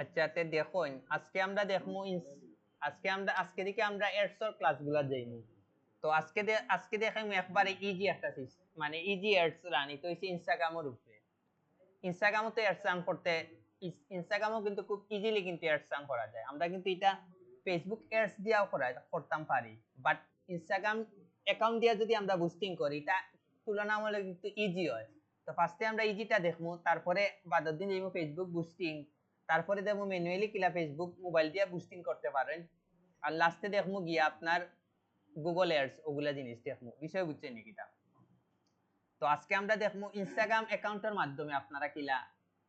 আচ্ছা তে দেখুন আজকে থেকে আমরা এডস এর ক্লাসগুলো যাইনি। তো আজকে দেখাম একবারে ইজি একটা মানে ইজি এডস রানি তো হইছে ইনস্টাগ্রামের উপরে। ইনস্টাগ্রামও তো এডস রান করতে ইনস্টাগ্রামও কিন্তু খুব ইজিলি কিন্তু এডস রান করা যায়। আমরা কিন্তু এটা ফেসবুক এডস দিয়েও করতাম পারি, বাট ইনস্টাগ্রাম অ্যাকাউন্ট দিয়ে যদি আমরা বুস্টিং করি এটা তুলনামূলক কিন্তু ইজি হয়। তো ফার্স্টে আমরা ইজিটা দেখবো, তারপরে বাদর দিন যাইব ফেসবুক বুস্টিং, তারপরে দেখবো ম্যানুয়ালি কিলা ফেসবুক মোবাইল দিয়ে বুস্টিং করতে পারেন, আর লাস্টে দেখবো গিয়া আপনার গুগল এডস ওগুলা জিনিস দেখবো। বিষয় বুঝছেন নাকি? তো আজকে আমরা দেখবো ইনস্টাগ্রাম অ্যাকাউন্টের মাধ্যমে আপনারা কিলা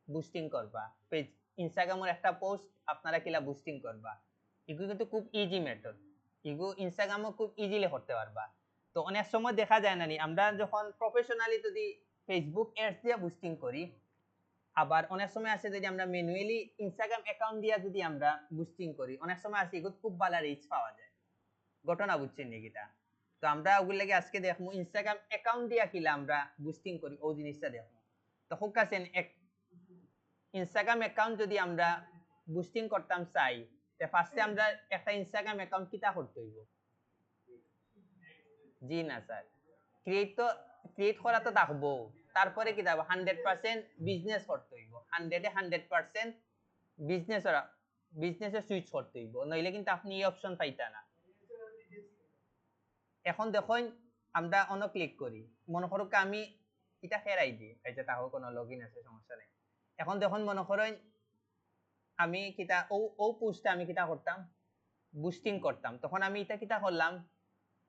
বুস্টিং করবা পেজ। ইনস্টাগ্রামের একটা পোস্ট আপনারা কিলা বুস্টিং করবা, এগুলো কিন্তু খুব ইজি মেথড। এগুলো ইনস্টাগ্রামও খুব ইজিলি করতে পারবা। তো অনেক সময় দেখা যায় না নি আমরা যখন প্রফেশনালি যদি ফেসবুক এডস দিয়ে বুস্টিং করি, আবার অনেক সময় আছে যদি আমরা ম্যানুয়ালি ইনস্টাগ্রাম অ্যাকাউন্ট দিয়ে যদি আমরা বুস্টিং করি, অনেক সময় আছে এগুলো খুব ভালো রিচ পাওয়া যায়। ঘটনা বুঝছেন নাকিটা? তো আমরা ওগুলো লাগে আজকে দেখবো ইনস্টাগ্রাম অ্যাকাউন্ট দিয়া কিলা আমরা বুস্টিং করি ও জিনিসটা দেখবো। তো হোকাছেন এক ইনস্টাগ্রাম অ্যাকাউন্ট যদি আমরা বুস্টিং করতাম চাই, তে ফার্স্টে আমরা একটা ইনস্টাগ্রাম অ্যাকাউন্ট কিটা করতে হইব? জি না স্যার, ক্রিয়েট করা তো থাকবো, তারপরে কি থাকবো 100% বিজনেস করতে হইব। 100% বিজনেসে সুইচ করতে হইব, নইলে কিন্তু আপনি এই অপশন পাইতা না। এখন দেখুন আমরা অন্য ক্লিক করি, মনে করো আমি এটা হেরাই দিই, এই যে তাহলে কোনো লগইন আছে সমস্যা নেই। এখন দেখুন মনে করেন আমি কিটা ও পোস্টটা আমি কিটা করতাম, বুস্টিং করতাম, তখন আমি এটা কিটা করলাম,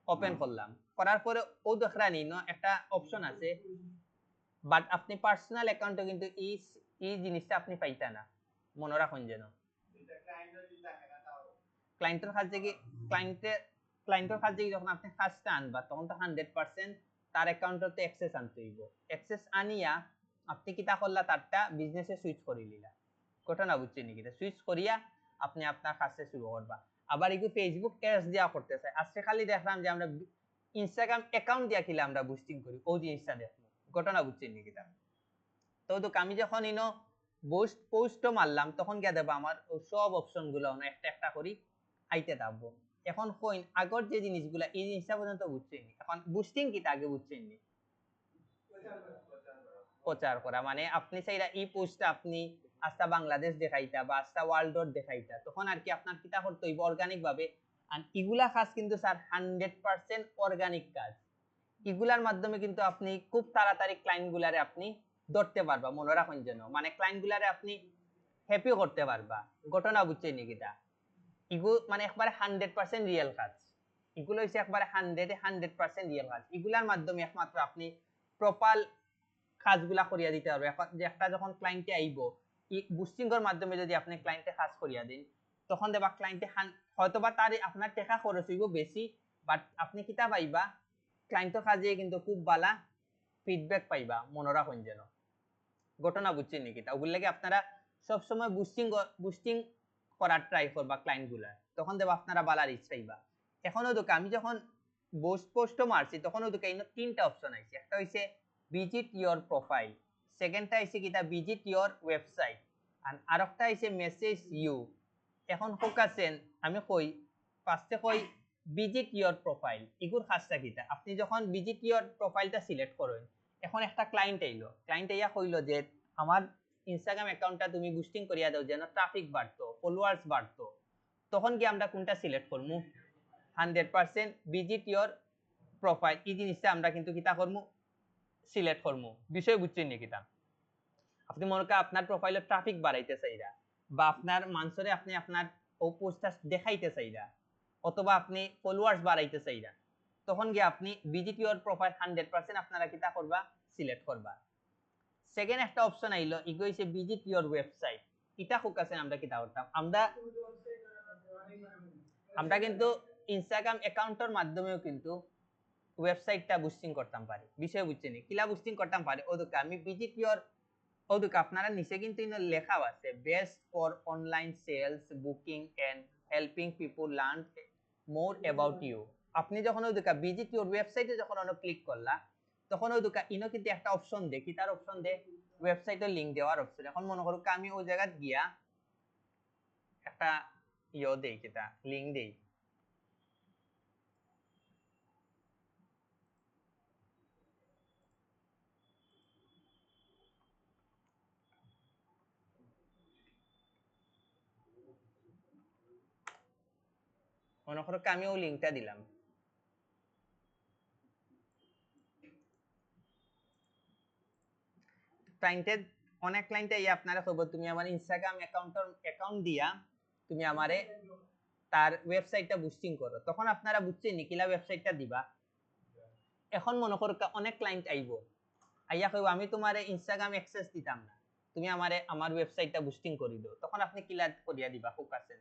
ওপেন করলাম, করার পরে ও দেখরানি ন একটা অপশন আছে, বাট আপনি পার্সোনাল অ্যাকাউন্টে কিন্তু এই জিনিসটা আপনি পাইতা না, মনে রাখুন যেন। ক্লায়েন্টের কাছে কি ক্লায়েন্টের কাছে যখন আপনি কাজটা আনবা তখন তো 100% তার অ্যাকাউন্টতে অ্যাক্সেস আনতে হইব। অ্যাক্সেস আনিয়া আপনি কিটা করলা, তারটা বিজনেসে সুইচ করে নিলা। ঘটনা বুঝছেন নাকি? সুইচ করিয়া আপনি আপনার কাজটা শুরু করবা। আবার এই ফেসবুক এডস দিয়া করতে চাই, আজকে খালি দেখলাম যে আমরা ইনস্টাগ্রাম অ্যাকাউন্ট দিয়া কিলা আমরা বুস্টিং করি, ওই জিনিসটা দেখবো। ঘটনা বুঝছেন নাকি? তো আমি যখন ইনো পোস্টও মারলাম তখন গিয়ে দেবো আমার সব অপশন গুলো একটা একটা করি আইতে থাকবো। এখন কইন আগর যে জিনিসগুলা এই জিনিসটা পর্যন্ত বুঝছেনি, এখন বুস্টিং কি আগে বুঝছেননি? প্রচার করা মানে আপনি চাইরা এই পোস্টটা আপনি আস্থা বাংলাদেশ দেখাইতা বা আস্থা ওয়ার্ল্ড দেখাইতা, তখন আর কি আপনার কিতা করতে হইব অর্গানিক ভাবে। আর এগুলা কাজ কিন্তু স্যার 100% অর্গানিক কাজ। এগুলার মাধ্যমে কিন্তু আপনি খুব তাড়াতাড়ি ক্লায়েন্ট গুলারে আপনি ধরতে পারবা, মনে রাখুন যেন, মানে ক্লায়েন্ট গুলারে আপনি হ্যাপিও করতে পারবা। ঘটনা বুঝছেন নাকিটা? এগুলো মানে একবারে 100% রিয়েল কাজ। এগুলো হচ্ছে একবারে 100% রিয়েল কাজ। এগুলার মাধ্যমে একমাত্র আপনি প্রপার কাজগুলা করিয়া দিতে পারবে। এখন যে একটা যখন ক্লায়েন্টে আইব, এই বুস্টিং এর মাধ্যমে যদি আপনি ক্লায়েন্টে কাজ করিয়া দিন, তখন দেবা ক্লায়েন্টে হয়তোবা তার আপনার টাকা খরচ হইব বেশি, বাট আপনি কিতা পাইবা, ক্লায়েন্টের কাজে কিন্তু খুব ভালো ফিডব্যাক পাইবা, মনে রাখুন যেন। ঘটনা বুঝছেন নাকি? তা ওগুলো লাগে আপনারা সব সময় বুস্টিং করার ট্রাই করবা ক্লায়েন্ট গুলা, তখন দেবা আপনারা ভালো রিচ পাইবা। এখনো দেখো আমি যখন পোস্টও মারছি তখন ওদিকে তিনটা অপশন আছে, একটা হইছে ভিজিট ইওর প্রোফাইল, সেকেন্ডটা হইছে কিটা ভিজিট ইওর ওয়েবসাইট, আর আরেকটা হইছে মেসেজ ইউ। এখন ফোকাসেন আমি কই ফার্স্টে কই ভিজিট ইওর প্রোফাইল। এগুর কাজটা কিটা, আপনি যখন ভিজিট ইওর প্রোফাইলটা সিলেক্ট করেন, এখন একটা ক্লায়েন্ট আইলো, ক্লায়েন্ট আইয়া কইলো যে আমার ইনস্টাগ্রাম অ্যাকাউন্টটা তুমি বুস্টিং করিয়া দাও যেন ট্রাফিক বাড়তো, ফলোয়ার্স বাড়তো, তখন কি আমরা কোনটা সিলেক্ট করবো? 100% ভিজিট ইওর প্রোফাইল এই জিনিসটা আমরা কিন্তু কিতা করবো, সিলেক্ট করবো। বিষয় বুঝছেন নাকি? তা আপনি মনে করেন আপনার প্রোফাইলে ট্রাফিক বাড়াইতে চাইরা, বা আপনার মানুষরে আপনি আপনার ও পোস্টটা দেখাইতে চাইরা, অথবা আপনি ফলোয়ার্স বাড়াইতে চাইরা, তখন গিয়ে আপনি ভিজিট ইওর প্রোফাইল 100% আপনারা কিতা করবা, সিলেক্ট করবা। সেকেন্ড একটা অপশন আইলো, ইগো হইছে ভিজিট ইওর ওয়েবসাইট। এটা ফোকাসে আমরা কিতা করতাম, আমরা কিন্তু ইনস্টাগ্রাম অ্যাকাউন্টের মাধ্যমেও কিন্তু ওয়েবসাইটটা বুস্টিং করতাম পারি। বিষয় বুঝছেন কিলা বুস্টিং করতাম পারি, ওদুকে আমি ভিজিট ইওর ওদুকে আপনারা নিচে কিন্তু লেখাও আছে best for online sales booking and helping people learn more about you. আপনি যখন ওদুকে ভিজিট ইওর ওয়েবসাইটে যখন ক্লিক করলা, তখন ওদুকে কিন্তু একটা অপশন দে, কি তার অপশন দে, ওয়েবসাইটের লিংক দেওয়ার অপশন। এখন মনে করুক আমি ওই জায়গায় গিয়া একটা দেই কিতা লিংক দেই। মনে করো আমিও লিংকটা দিলাম। ক্লায়েন্টের অনেক ক্লায়েন্টে আপনারা কইব তুমি আমার ইনস্টাগ্রাম অ্যাকাউন্ট দিয়া তুমি আমারে তার ওয়েবসাইটটা বুস্টিং করো, তখন আপনারা বুঝছেন নি কিলা ওয়েবসাইটটা দিবা। এখন মনে করো অনেক ক্লায়েন্ট আইব, আইয়া কইব আমি তোমারে ইনস্টাগ্রাম অ্যাক্সেস দিতাম না, তুমি আমারে আমার ওয়েবসাইটটা বুস্টিং করে দাও, তখন আপনি কিলা করিয়া দিবা ফোকাসেন।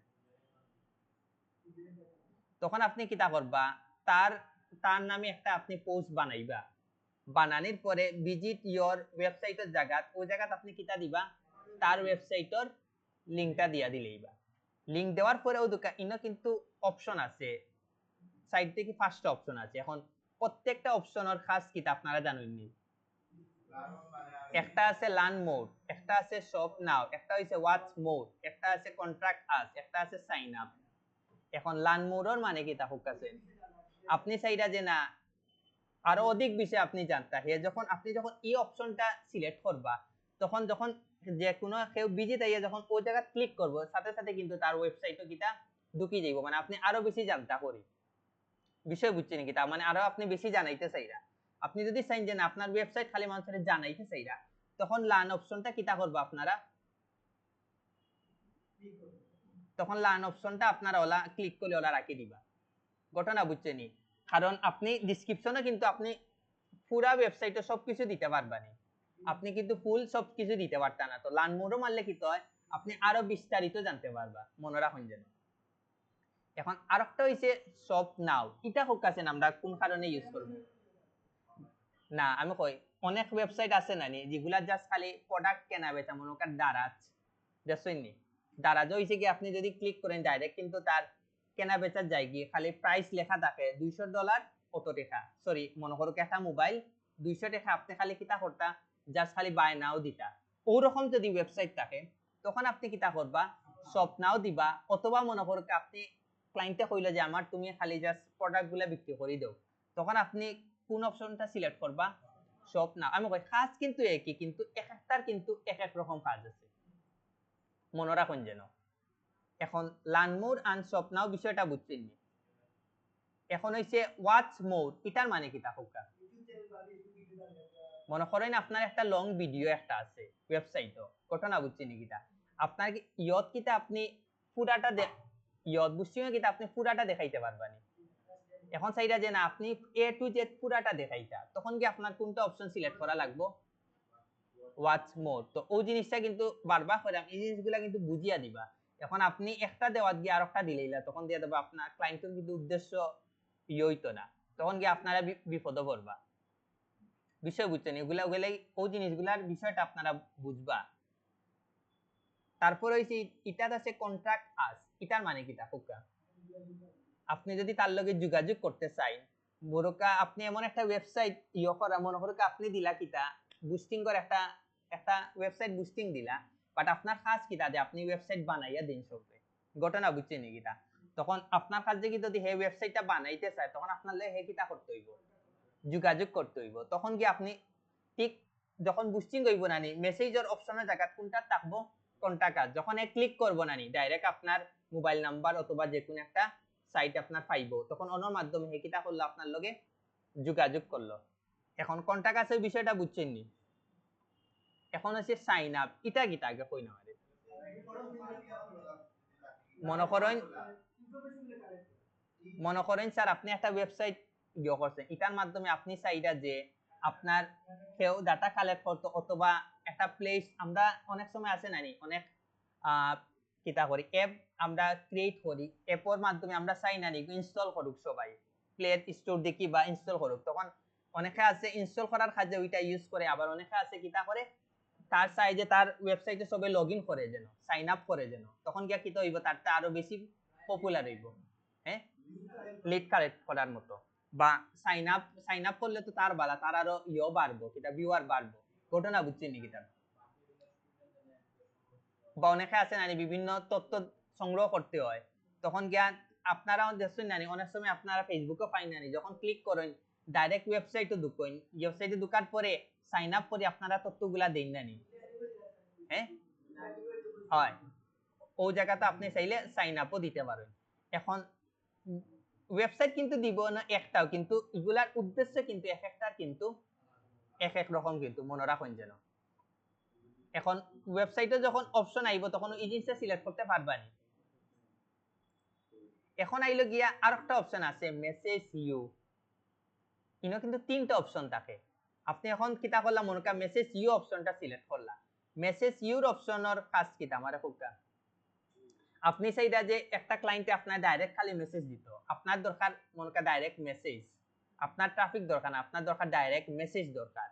তখন আপনি কিতা করবা, তার তার নামে একটা আপনি পোস্ট বানাইবা, বানানোর পরে ভিজিট ইয়োর ওয়েবসাইটের জায়গা, ওই জায়গাতে আপনি কিতা দিবা, তার ওয়েবসাইটের লিংকটা দিয়া দিলেইবা। লিংক দেওয়ার পরেও ইনো কিন্তু অপশন আছে, সাইড থেকে 5টা অপশন আছে। এখন প্রত্যেকটা অপশনের খাস কিতা আপনারা জানেন নি। একটা আছে লার্ন মোড, একটা আছে শপ নাও, একটা হইছে ওয়াচ মোড, একটা আছে কন্ট্রাক্ট আস, একটা আছে সাইন আপ। এখন লার্ন মোডর মানে কিতা ফোকাসেন, আপনি চাইরা যে না আরো অধিক বিষয় আপনি জানতে হে, যখন আপনি যখন এই অপশনটা সিলেক্ট করবা, তখন যখন যে কোনো কেউ ভিজিট আইয়া যখন ওই জায়গা ক্লিক করব, সাথে সাথে কিন্তু তার ওয়েবসাইটও কিটা ঢুকি যাইব, মানে আপনি আরো বেশি জানতে পারি বিষয় বুঝছেন কি, তার মানে আরো আপনি বেশি জানাইতে চাইরা। আপনি যদি চাইন যে না আপনার ওয়েবসাইট খালি মানুষের জানাইতে চাইরা, তখন লার্ন অপশনটা কিটা করবো আপনারা, তখন লার্ন অপশনটা আপনারা ওলা ক্লিক করে ওলা রাখি দিবা। ঘটনা বুঝছেনি, কারণ আপনি ডেসক্রিপশনে কিন্তু আপনি পুরা ওয়েবসাইটে সবকিছু দিতে পারবেন, আপনি কিন্তু ফুল সবকিছু দিতে পারতা না। তো লার্ন মোডও মারলে কি হয়, আপনি আরো বিস্তারিত জানতে পারবা, মনে রাখুন যেন। এখন আরেকটা হইছে শপ নাও, এটা হোক আছে আমরা কোন কারণে ইউজ করব না, আমি কই অনেক ওয়েবসাইট আছে না নি যেগুলা জাস্ট খালি প্রোডাক্ট কেনা বেচা, মনে করেন দারাজ, দেখছেননি দারাজ হইছে কি আপনি যদি ক্লিক করেন ডাইরেক্ট কিন্তু তার কেনা বেচার জায়গা খালি প্রাইস লেখা থাকে $200 কত টাকা, সরি মনে করো একটা মোবাইল 200 টাকা, আপনি খালি কিতা করতা জাস্ট খালি বাই নাও দিতা। ওরকম যদি ওয়েবসাইট থাকে তখন আপনি কিতা করবা, শপ নাও দিবা, অথবা মনে করো আপনি ক্লায়েন্টে কইলো যে আমার তুমি খালি জাস্ট প্রোডাক্টগুলো বিক্রি করে দাও, তখন আপনি কোন অপশনটা সিলেক্ট করবা, শপ নাও। আমি কই কাজ কিন্তু একই, কিন্তু এক একটার কিন্তু এক এক রকম কাজ আছে, মনে রাখুন যেন। এখন learn more and shop now বিষয়টা বুঝছেন নি। এখন হইছে ওয়াচ মোড, এটার মানে কি তা হোকা, মনে করেন আপনার একটা লং ভিডিও একটা আছে ওয়েবসাইটে, ঘটনা বুঝছেন নি কিটা, আপনার কি ইয়ত কিটা আপনি পুরাটা ইয়ত বুঝছেন কিটা আপনি পুরাটা দেখাইতে পারবেন। এখন চাইরা যে না আপনি এ টু জেড পুরাটা দেখাইতা, তখন কি আপনার কোনটা অপশন সিলেক্ট করা লাগবে, ওয়াচ মোর। তো ওই জিনিসটা কিন্তু বারবার করে এই জিনিসগুলা কিন্তু বুঝিয়া দিবা। এখন আপনি একটা দেওয়াত গিয়ে আরেকটা দিলেইলা, তখন দিয়ে দেবো আপনার ক্লায়েন্টের কিন্তু উদ্দেশ্য হইতো না, তখন কি আপনারা বিপদে পড়বা। বিষয় বুঝছেন, এগুলা গেলেই ওই জিনিসগুলার বিষয়টা আপনারা বুঝবা। তারপর হইছে ইটার আছে কন্ট্রাক্ট আস, ইটার মানে কি তা হুকা, আপনি যদি তার লগে যোগাযোগ করতে চাই, বড়কা আপনি এমন একটা ওয়েবসাইট করা, মনে করো আপনি দিলা কিতা বুস্টিং করে একটা একটা ওয়েবসাইট বুস্টিং দিলা, বাট আপনার কাজ কিতা যে আপনি ওয়েবসাইট বানাইয়া দিন সবকে, ঘটনা বুঝছেন কিটা, তখন আপনার কাজ যে যদি হে ওয়েবসাইটটা বানাইতে চায়, তখন আপনার হে কিতা করতে হইব, যোগাযোগ করতে হইব। তখন কি আপনি ঠিক যখন বুস্টিং হইব নানি মেসেজের অপশনের জায়গা কোনটা থাকবো, কন্টাক্ট আস, যখন এ ক্লিক করব নানি ডাইরেক্ট আপনার মোবাইল নাম্বার অথবা যে কোনো একটা সাইট আপনার পাইবো, তখন অন্যর মাধ্যমে হে কিতা করলো আপনার লগে যোগাযোগ করলো। এখন কন্টাক্ট আসের বিষয়টা বুঝছেন নি। এখন হচ্ছে সাইন আপ, এটা কিটা আগে কই না আমাদের, মনে করেন স্যার আপনি একটা ওয়েবসাইট করছেন, এটার মাধ্যমে আপনি চাইরা যে আপনার কেউ ডাটা কালেক্ট করতে, অথবা একটা প্লেস, আমরা অনেক সময় আছে নানি অনেক কিতা করি অ্যাপ আমরা ক্রিয়েট করি, অ্যাপের মাধ্যমে আমরা চাই নানি ইনস্টল করুক সবাই, প্লে স্টোর দেখি বা ইনস্টল করুক, তখন অনেকে আছে ইনস্টল করার কাজে ওইটা ইউজ করে, আবার অনেকে আছে কিতা করে তার সাইজে তার ওয়েবসাইটে সবাই লগ ইন করে যেন, সাইন আপ করে যেন, তখন গিয়া কিতা হইব, তারটা আরো বেশি পপুলার হইব, হ্যাঁ লিড কালেক্ট করার মতো, বা সাইন আপ করলে তো তার বালা, তার আরো বাড়বো কিটা ভিউয়ার বাড়বো, ঘটনা বুঝছেন নাকি তার। বা অনেকে আছে না বিভিন্ন তথ্য সংগ্রহ করতে হয় তখন গিয়া আপনারাও দেখছেন নানি অনেক সময় আপনারা ফেসবুকে পাই নানি যখন ক্লিক করেন ডাইরেক্ট ওয়েবসাইটে ঢুকেন ওয়েবসাইটে ঢুকার পরে সাইন আপ করে আপনারা তথ্যগুলা দেন নানি হ্যাঁ হয় ও জায়গাতে আপনি চাইলে সাইন আপও দিতে পারেন এখন ওয়েবসাইট কিন্তু দিব না একটাও কিন্তু এগুলার উদ্দেশ্য কিন্তু এক একটার কিন্তু এক এক রকম কিন্তু মনে রাখুন যেন এখন ওয়েবসাইটে যখন অপশন আইব তখন এই জিনিসটা সিলেক্ট করতে পারবানি এখন আইলো গিয়া আর একটা অপশন আছে মেসেজ ইউ ইনো কিন্তু তিনটা অপশন থাকে আপনি এখন কিতা করলাম মনে করেন মেসেজ ইউ অপশনটা সিলেক্ট করলাম মেসেজ ইউর অপশনের কাজ কিতা আমার খুবটা আপনি চাইদা যে একটা ক্লায়েন্টে আপনার ডাইরেক্ট খালি মেসেজ দিত আপনার দরকার মনে করেন ডাইরেক্ট মেসেজ আপনার ট্রাফিক দরকার না আপনার দরকার ডাইরেক্ট মেসেজ দরকার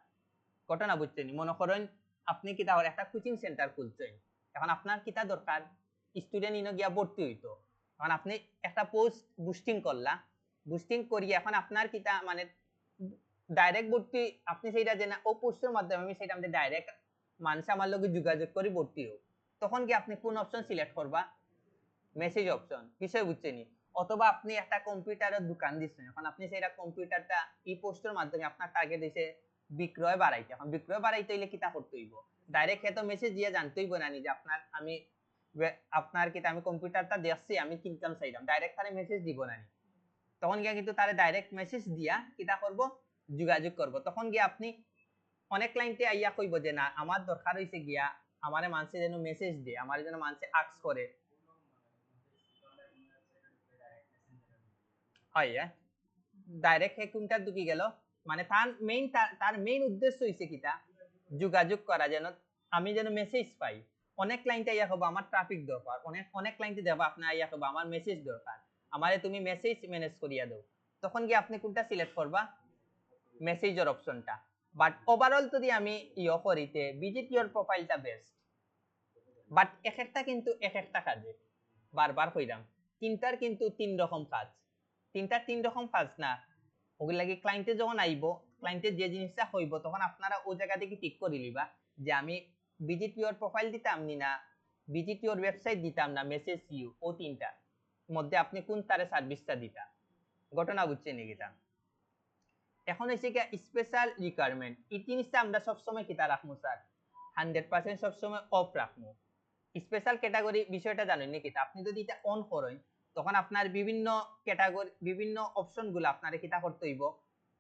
ঘটনা বুঝছেন মনে করেন আপনি কিতা একটা কোচিং সেন্টার খুলছেন এখন আপনার কিতা দরকার স্টুডেন্ট ইনো গিয়া ভর্তি হইতো এখন আপনি একটা পোস্ট বুস্টিং করলা বুস্টিং করিয়ে এখন আপনার কিতা মানে ডাইরেক্ট ভর্তি আপনি সেইটা যে না ও পোস্টের মাধ্যমে আমি সেটা আমাদের ডাইরেক্ট মানুষ আমার লগে যোগাযোগ করি ভর্তি হোক তখন কি আপনি কোন অপশন সিলেক্ট করবা মেসেজ অপশন বিষয় বুঝছেনি অথবা আপনি একটা কম্পিউটারের দোকান দিচ্ছেন এখন আপনি সেইটা কম্পিউটারটা ই পোস্টের মাধ্যমে আপনার টার্গেট হইছে বিক্রয় বাড়াইতে এখন বিক্রয় বাড়াইতে হইলে কিতা করতে হইব ডাইরেক্ট হেতো মেসেজ দিয়ে জানতে হইব না যে আপনার আমি আপনার কিতা আমি কম্পিউটারটা দেখছি আমি কিনতাম চাইলাম ডাইরেক্ট তারে মেসেজ দিব না তখন গিয়া কিন্তু তারে ডাইরেক্ট মেসেজ দিয়া কিতা করব যোগাযোগ করব তখন গিয়া আপনি অনেক ক্লায়েন্টে আইয়া কইব যে না আমার দরকার হইছে গিয়া আমারে মানুষে যেন মেসেজ দিয়ে আমার যেন মানুষে আক্স করে হয় ডাইরেক্ট হে কোনটা ঢুকি গেল মানে তার মেইন উদ্দেশ্য হইছে কিটা যোগাযোগ করা যেন আমি যেন মেসেজ পাই অনেক ক্লায়েন্ট আইয়া হবে আমার ট্রাফিক দরকার অনেক অনেক ক্লায়েন্ট দেবা আপনি আইয়া হবে আমার মেসেজ দরকার আমারে তুমি মেসেজ ম্যানেজ করিয়া দাও তখন কি আপনি কোনটা সিলেক্ট করবা মেসেজের অপশনটা বাট ওভারঅল যদি আমি ইও করিতে ভিজিট ইওর প্রোফাইলটা বেস্ট বাট এক একটা কিন্তু এক একটা কাজে বারবার কইরাম তিনটার কিন্তু তিন রকম কাজ তিন রকম কাজ না ওগুলা লাগি ক্লায়েন্টে যখন আইব ক্লায়েন্টের যে জিনিসটা হইব তখন আপনারা ও জায়গা থেকে ঠিক করে লিবা যে আমি ভিজিট ইওর প্রোফাইল দিতাম নি না ভিজিট ইওর ওয়েবসাইট দিতাম না মেসেজ ইউ ও তিনটা মধ্যে আপনি কোন তারে সার্ভিসটা দিতা ঘটনা বুঝছেন নিকিতা এখন হইছে কি স্পেশাল রিকোয়ারমেন্ট এই জিনিসটা আমরা সব সময় কিতা রাখমু স্যার 100% সব সময় অফ রাখমু স্পেশাল ক্যাটাগরি বিষয়টা জানেন নাকি আপনি যদি এটা অন করেন তখন আপনার বিভিন্ন ক্যাটাগরি বিভিন্ন অপশনগুলো আপনারে কিতা করতে হইব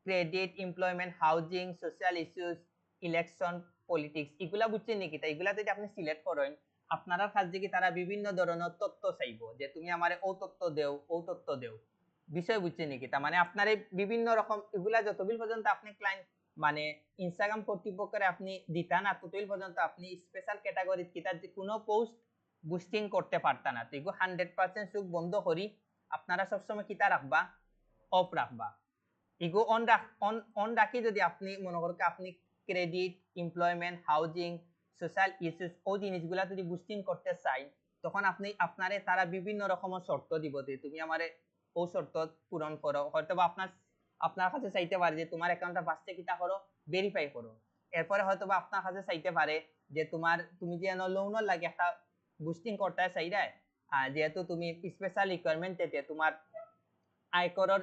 credit employment housing social issues election politics এগুলা বুঝছেন নাকি তাই এগুলা যদি আপনি সিলেক্ট করেন আপনারা কাজ কি তারা বিভিন্ন ধরনের তথ্য চাইবো যে তুমি আমারে ও তথ্য দেও বিষয় বুঝছেন নাকি তার মানে আপনার বিভিন্ন রকম এগুলা যতদিন পর্যন্ত আপনি ক্লায়েন্ট মানে ইনস্টাগ্রাম কর্তৃপক্ষের আপনি দিতা না ততদিন পর্যন্ত আপনি স্পেশাল ক্যাটাগরি কিতার যে কোনো পোস্ট বুস্টিং করতে পারতা না তো এগুলো 100% সুখ বন্ধ করি আপনারা সবসময় কিতা রাখবা অফ রাখবা এগো অন রাখি যদি আপনি মনে করেন আপনি credit employment housing social issues ও জিনিসগুলা যদি বুস্টিং করতে চাই তখন আপনি আপনারে তারা বিভিন্ন রকমের শর্ত দিব যে তুমি আমারে ও শর্ত পূরণ করো হয়তো বা আপনার কাছে চাইতে পারে যে তোমার অ্যাকাউন্টটা বাঁচতে কিতা করো ভেরিফাই করো এরপরে হয়তো বা আপনার কাছে চাইতে পারে যে তুমি যে লোনের লাগে একটা বুস্টিং করতে চাইরায় যেহেতু তুমি স্পেশাল রিকোয়ারমেন্ট এতে তোমার আয়করের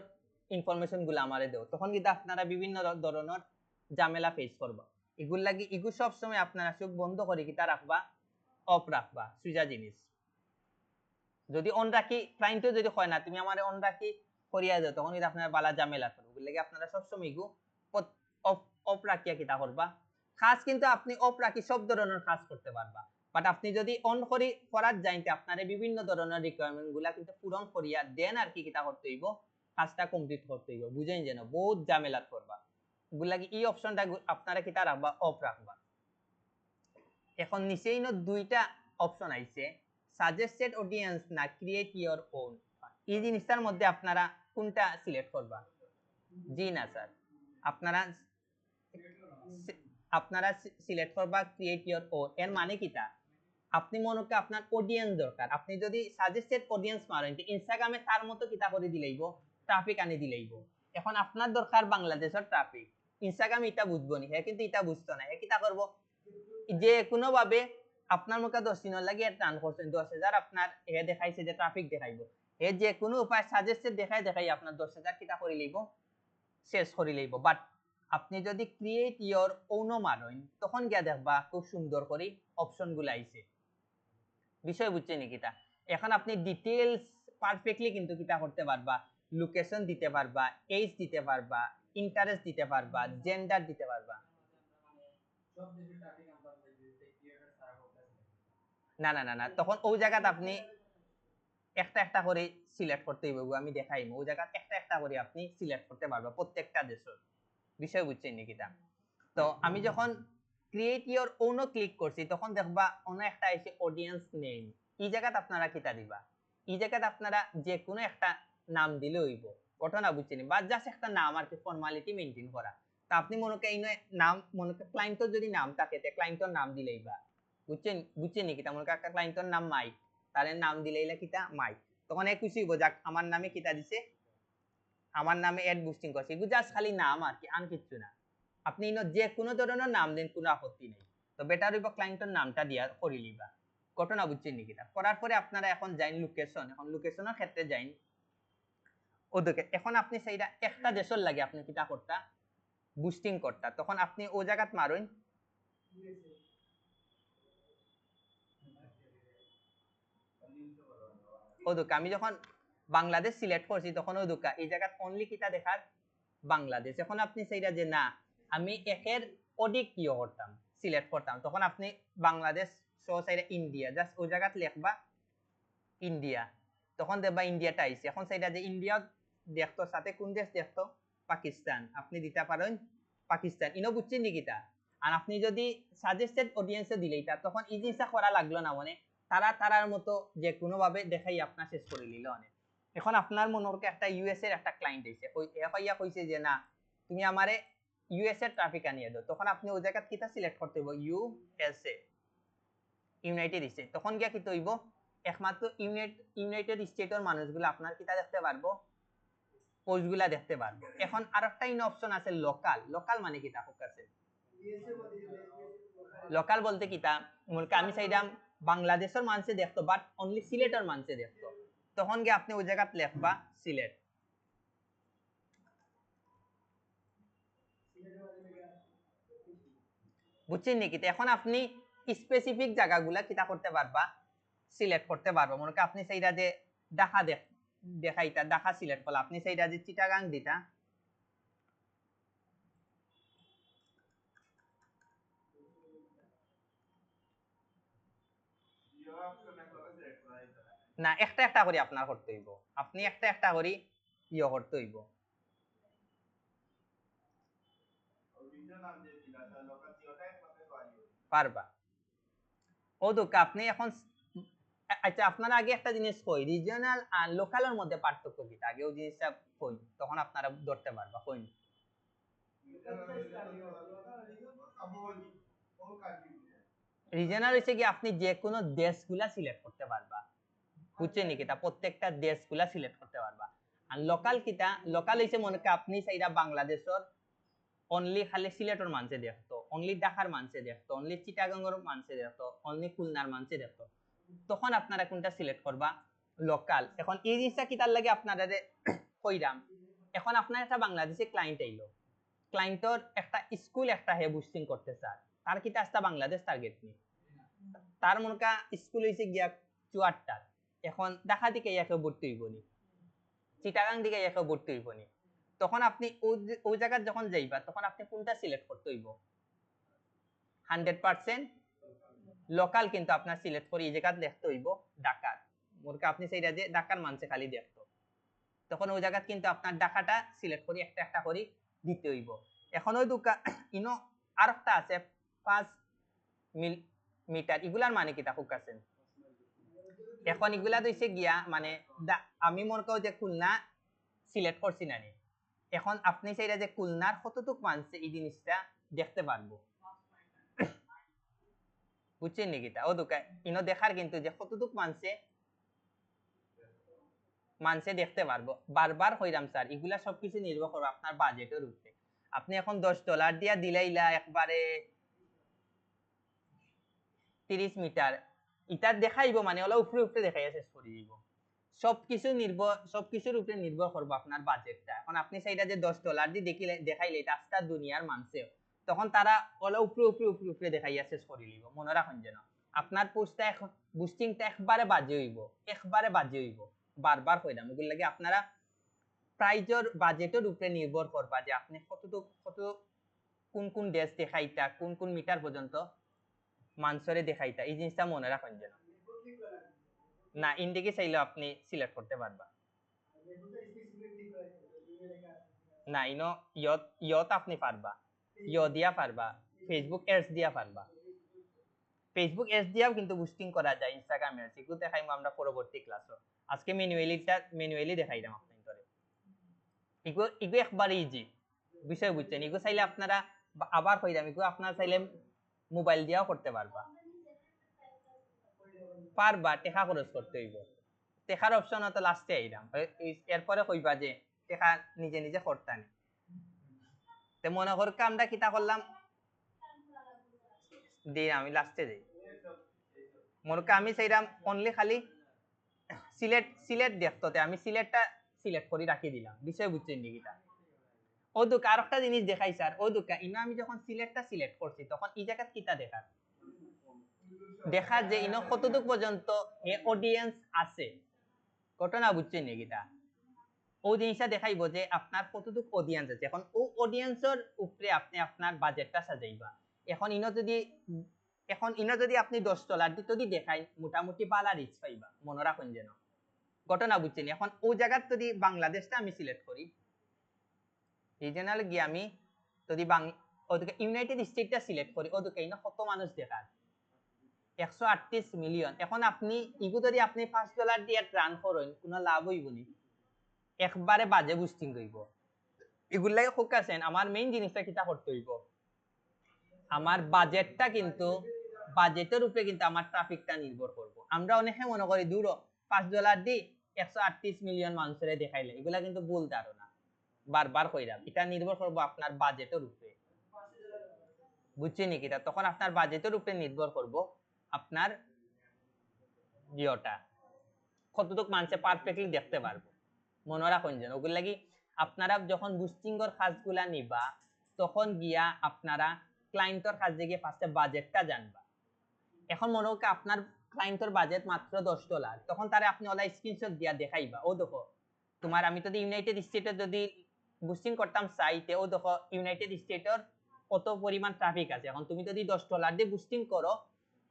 ইনফরমেশন গুলো আমারে দেও তখন কিন্তু আপনারা বিভিন্ন ধরনের ঝামেলা ফেস করবা এগুলো লাগি এগু সব সময় আপনারা চোখ বন্ধ করে কিতা রাখবা অফ রাখবা সুজা জিনিস যদি অন রাখি ক্লায়েন্টও যদি হয় না তুমি আমারে অন রাখি করিয়া দাও তখন কিন্তু আপনারা বালা ঝামেলা করবে ওগুলো লাগি আপনারা সব সময় এগু অফ অফ রাখিয়া কিতা করবা কাজ কিন্তু আপনি অফ রাখি সব ধরনের কাজ করতে পারবা বাট আপনি যদি অন করি করার যাইতে আপনারে বিভিন্ন ধরনের রিকোয়ারমেন্ট গুলা কিন্তু পূরণ করিয়া দেন আর কি কিতা করতে হইব কাজটা কমপ্লিট করতে হইব বুঝেন যেন বহুত ঝামেলা করবা এগুলা কি এই অপশনটা আপনারা কিতা রাখবা অফ রাখবা এখন নিচেই দুইটা অপশন আইছে সাজেস্টেড অডিয়েন্স না ক্রিয়েট ইওর ওন এই জিনিসটার মধ্যে আপনারা কোনটা সিলেক্ট করবা জি না স্যার আপনারা সিলেক্ট করবা ক্রিয়েট ইওর ওন এর মানে কিটা আপনি মনে করেন আপনার অডিয়েন্স দরকার আপনি যদি সাজেস্টেড অডিয়েন্স মারেন ইনস্টাগ্রামে তার মতো কিতা করে দিলেইব ট্রাফিক আনি দিলেইব এখন আপনার দরকার বাংলাদেশের ট্রাফিক ইনস্টাগ্রাম এটা বুঝবো নি হ্যাঁ কিন্তু এটা বুঝতো না হ্যাঁ কিতা করব যে কোনো ভাবে আপনার মুখে 10 দিনের লাগে রান করছেন 10,000 আপনার এ দেখাইছে যে ট্রাফিক দেখাইবো এ যে কোনো উপায় সাজেস্টেড দেখাই আপনার 10,000 কিটা করে লইব শেষ করে লইব বাট আপনি যদি ক্রিয়েট ইওর ওন মারেন তখন গিয়া দেখবা খুব সুন্দর করে অপশনগুলো আইছে বিষয় বুঝছেন কিটা এখন আপনি ডিটেইলস পারফেক্টলি কিন্তু কিটা করতে পারবা লোকেশন দিতে পারবা এজ দিতে পারবা ইন্টারেস্ট দিতে পারবা জেন্ডার দিতে পারবা না না না না তখন ওই জায়গাতে আপনি একটা একটা করে সিলেক্ট করতে হইব আমি দেখাইব ওই জায়গা একটা একটা করে আপনি সিলেক্ট করতে পারবা প্রত্যেকটা দেশের বিষয় বুঝছেন নাকিটা তো আমি যখন ক্রিয়েট ইওর ওন ক্লিক করছি তখন দেখবা অন্য একটা আইছে অডিয়েন্স নেম এই জায়গাতে আপনারা কিটা দিবা এই জায়গাতে আপনারা যে কোনো একটা নাম দিলে হইব ঘটনা বুঝছেন বা জাস্ট একটা নাম আর কি ফর্মালিটি মেইনটেইন করা তা আপনি মনে করেন এই নাম মনে করেন ক্লায়েন্টের যদি নাম থাকে তে ক্লায়েন্টের নাম দিলেই বা বুঝছেন নাকি মনে করেন একটা ক্লায়েন্টের নাম মাইক তার নাম দিলেই কিটা মাইক তখন এক খুশি হইব যাক আমার নামে কিটা দিছে আমার নামে অ্যাড বুস্টিং করছে এগুলো জাস্ট খালি নাম আর কি আর কিছু না আপনি যে কোনো ধরনের নাম দেন কোনো আপত্তি নেই তো বেটার হইব ক্লায়েন্টের নামটা দিয়া করে লিবা ঘটনা বুঝছেন নাকি করার পরে আপনারা এখন যাইন লোকেশন এখন লোকেশনের ক্ষেত্রে যাইন ওদিকে এখন আপনি সেইটা একটা দেশের লাগে আপনি কিটা করতা বুস্টিং করতা তখন আপনি ও জায়গাত মারুন ওদিকে আমি যখন বাংলাদেশ সিলেক্ট করছি তখন ওদিকে এই জায়গাত অনলি কিটা দেখার বাংলাদেশ এখন আপনি সেইটা যে না আমি একের অধিক কি করতাম সিলেক্ট করতাম তখন আপনি বাংলাদেশ সহ সেইটা ইন্ডিয়া জাস্ট ওই জায়গাত লিখবা ইন্ডিয়া তখন দেখবা ইন্ডিয়াটা আইছে এখন সেইটা যে ইন্ডিয়া দেখতো সাথে কোন দেশ দেখতো পাকিস্তান আপনি দিতে পারেন পাকিস্তান ইনো বুঝছেন নাকিটা আর আপনি যদি সাজেস্টেড অডিয়েন্সে দিলেইটা তখন এই জিনিসটা করা লাগলো না মানে তারার মতো যে কোনো ভাবে দেখাই আপনার শেষ করে নিল অনেক এখন আপনার মনে হচ্ছে একটা ইউএস এর একটা ক্লায়েন্ট এসে ওই এফআইয়া কইছে যে না তুমি আমারে ইউএস এর ট্রাফিক আনিয়ে দাও তখন আপনি ওই জায়গা কিটা সিলেক্ট করতে হইব ইউএসএ ইউনাইটেড স্টেট তখন গিয়া কি হইব একমাত্র ইউনাইটেড স্টেটের মানুষগুলো আপনার কিটা দেখতে পারবো পোস্টগুলা দেখতে পারবো এখন আরেকটা ইন অপশন আছে লোকাল লোকাল মানে কিটা হোক আছে লোকাল বলতে কিটা মূলত আমি চাইলাম বাংলাদেশের মানুষে দেখতো বাট অনলি সিলেটের মানুষে দেখতো তখন গিয়ে আপনি ওই জায়গাত লিখবা সিলেট বুঝছেন নাকি এখন আপনি স্পেসিফিক জায়গাগুলা কিটা করতে পারবা সিলেক্ট করতে পারবা মনে করেন আপনি সেইটা যে ঢাকা দেখাইতা ঢাকা সিলেক্ট করলা আপনি সেইটা যে চিটাগাং দিতা না একটা একটা করে আপনার করতে হইব আপনি একটা একটা করে করতে হইব পারবা ও দোকা আপনি এখন আচ্ছা আপনারা আগে একটা জিনিস কই রিজিওনাল আর লোকালের মধ্যে পার্থক্য কি আগে ওই জিনিসটা কই তখন আপনারা ধরতে পারবা কই রিজিওনাল হইছে কি আপনি যে কোনো দেশগুলা সিলেক্ট করতে পারবা বুঝছেন নাকি তা প্রত্যেকটা দেশগুলা সিলেক্ট করতে পারবা আর লোকাল কিটা লোকাল হইছে মনে করেন আপনি সেইটা বাংলাদেশের অনলি খালি সিলেটের মানুষে দেখতো অনলি ঢাকার মানুষে দেখতো অনলি চিটাগাংয়ের মানুষে দেখতো অনলি খুলনার মানুষে দেখতো তখন আপনারা কোনটা সিলেক্ট করবা লোকাল এখন এই জিনিসটা কি তার লাগে আপনারা কইরাম এখন আপনার একটা বাংলাদেশে ক্লায়েন্ট আইলো ক্লায়েন্টর একটা স্কুল একটা হে বুস্টিং করতে চায় তার কিটা আসতা বাংলাদেশ টার্গেট নি তার মনে কা স্কুল হইছে গিয়া 74টা এখন ঢাকা দিকে একে ভর্তি হইব নি চিটাগাং দিকে একে ভর্তি হইব নি তখন আপনি ওই জায়গা যখন যাইবা তখন আপনি কোনটা সিলেক্ট করতে হইব 100% লোকাল কিন্তু আপনার সিলেক্ট করে এই জায়গা দেখতে হইব ঢাকার মোরকা আপনি সেইটা যে ঢাকার মানছে খালি দেখতো তখন ওই জায়গা কিন্তু আপনার ঢাকাটা সিলেক্ট করি একটা একটা করে দিতে হইব এখন ওই ইনো আরেকটা আছে 5 মিটার এগুলার মানে কি তা আছেন এখন এগুলা দইছে গিয়া মানে আমি মনে করি যে খুলনা সিলেক্ট করছি না এখন আপনি সেইটা যে খুলনার কতটুক মানছে এই জিনিসটা দেখতে পারবো বুঝছেন নাকি তা ও দোকান ইনো দেখার কিন্তু যে কতটুক মানছে দেখতে পারবো বারবার কইরাম স্যার এগুলা সবকিছু নির্ভর করবে আপনার বাজেটের উপরে আপনি এখন $10 দিয়া দিলাইলা একবারে 30 মিটার এটা দেখাইব মানে ওলা উপরে উপরে দেখাইয়া শেষ করে দিব। সবকিছুর উপরে নির্ভর করবো আপনার বাজেটটা। এখন আপনি সেইটা যে $10 দিয়ে দেখাইলে এটা আস্তা দুনিয়ার মানুষেও, তখন তারা ওলা উপরে উপরে উপরে উপরে দেখাইয়া শেষ করে দিব। মনে রাখুন যেন আপনার পোস্টটা এখন বুস্টিংটা একবারে বাজে হইব, একবারে বাজে হইব। বারবার কইলাম ওগুলো লাগে আপনারা প্রাইজের বাজেটের উপরে নির্ভর করবা যে আপনি কত কোন কোন ডেস দেখাইতা, কোন কোন মিটার পর্যন্ত মানসরে দেখাইতা, এই জিনিসটা মনে রাখুন যেন। না ইন্ডিকে চাইলে আপনি সিলেক্ট করতে পারবা না, ইনো ইয়ত আপনি পারবা, দিয়া পারবা, ফেসবুক এডস দিয়া পারবা। ফেসবুক এডস দিয়াও কিন্তু বুস্টিং করা যায় ইনস্টাগ্রাম এডস, এগুলো দেখাইবো আমরা পরবর্তী ক্লাসে। আজকে ম্যানুয়ালি দেখাইলাম আপনাদের। এগুলো একবার ইজি বিষয় বুঝছেন। এগুলো চাইলে আপনারা আবার কইলাম, এগুলো আপনারা চাইলে মোবাইল দিয়াও করতে পারবা, টেকা খরচ করতে হইব। টেকার অপশন তো লাস্টে আইলাম, এরপরে কইবা যে টেকা নিজে নিজে করতানি। তে মনে কর আমরা কিতা করলাম দিই, আমি লাস্টে দিই। মনে কর আমি চাইলাম অনলি খালি সিলেট দেখতে, আমি সিলেটটা সিলেক্ট করে রাখি দিলাম। বিষয় বুঝছেন দিকিটা? ও দুকা আর একটা জিনিস দেখাই স্যার, ও দুকা ইনো আমি যখন সিলেটটা সিলেক্ট করছি তখন এই জায়গা কিতা দেখা যে ইনো কতটুক পর্যন্ত এ অডিয়েন্স আছে, ঘটনা বুঝছেন নিকিটা? ও জিনিসটা দেখাইব যে আপনার কতটুক অডিয়েন্স আছে। এখন ও অডিয়েন্সের উপরে আপনি আপনার বাজেটটা সাজাইবা। এখন ইনো যদি আপনি $10 যদি দেখাই মোটামুটি বালা রিচ পাইবা, মনে রাখুন যেন। ঘটনা বুঝছেন? এখন ও জায়গার যদি বাংলাদেশটা আমি সিলেক্ট করি, রিজনাল গিয়ে আমি যদি ওদিকে ইউনাইটেড স্টেটটা সিলেক্ট করি, ওদিকে ইনো কত মানুষ দেখার 138 মিলিয়ন। এখন আপনি ইগু যদি আপনি $5 দিয়ে রান করেন কোনো লাভ হইব নি, একবারে বাজে বুস্টিং হইব। এগুলাই ফোকাসেন। আমার মেইন জিনিসটা কিটা করতে হইব, আমার বাজেটটা কিন্তু বাজেটের উপরে কিন্তু আমার ট্রাফিকটা নির্ভর করব। আমরা অনেকে মনে করি দূর $5 দি 138 মিলিয়ন মানুষের দেখাইলে, এগুলা কিন্তু ভুল ধারণা। বারবার কইরাম এটা নির্ভর করব আপনার বাজেটের উপরে, বুঝছেন কি? তখন আপনার বাজেটের উপরে নির্ভর করব আপনার জিওটা কতটুক মানুষে পারফেক্টলি দেখতে পারবো। মনে রাখুন যেন ওগুলো লাগি আপনারা যখন বুস্টিংয়ের কাজগুলা নিবা তখন গিয়া আপনারা ক্লায়েন্টর কাছে গিয়ে ফার্স্টে বাজেটটা জানবা। এখন মনে হোক আপনার ক্লায়েন্টর বাজেট মাত্র $10, তখন তারে আপনি ওলা স্ক্রিনশট দিয়া দেখাইবা, ও দেখো তোমার আমি যদি ইউনাইটেড স্টেটের যদি বুস্টিং করতাম চাইতে, ও দেখো ইউনাইটেড স্টেটের কত পরিমাণ ট্রাফিক আছে। এখন তুমি যদি $10 দিয়ে বুস্টিং করো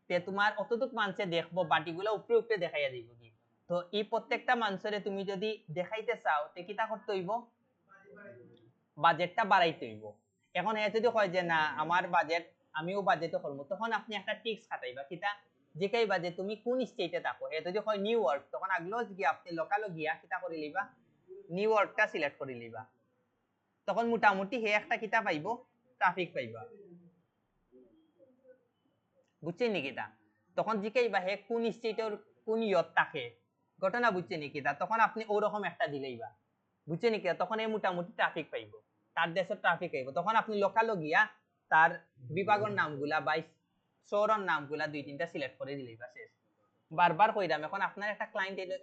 তে তোমার অতটুক মানুষে দেখবো, বাটিগুলো উপরে উপরে দেখাইয়া দিব কি। তো এই প্রত্যেকটা মানুষের তুমি যদি দেখাইতে চাও তে কিটা করতে হইব, বাজেটটা বাড়াইতে হইব। এখন এ যদি কয় যে না আমার বাজেট আমিও বাজেটে করবো, তখন আপনি একটা টিক্স খাটাইবা কিটা, জিকাইবা যে তুমি কোন স্টেটে থাকো। এ যদি কয় নিউ ইয়র্ক, তখন আগলো গিয়া আপনি লোকালও গিয়া কিটা করে লিবা, নিউ ইয়র্কটা সিলেক্ট করে লিবা। তখন মোটামুটি হে একটা কিতা পাইব, ট্রাফিক পাইবা। বুঝছেন নাকি তা? তখন জিকাইবা হে কোন স্টেটের কোন ইয়ত থাকে, ঘটনা বুঝছেন নাকি তা? তখন আপনি ওরকম একটা দিলেইবা, বুঝছেন নাকি? তখন এই মোটামুটি ট্রাফিক পাইব, তার দেশের ট্রাফিক পাইব। তখন আপনি লোকালও গিয়া তার বিভাগের নামগুলা বা শহরের নামগুলা 2-3টা সিলেক্ট করে দিলেইবা, শেষ। বারবার কইরাম এখন আপনার একটা ক্লায়েন্ট এলো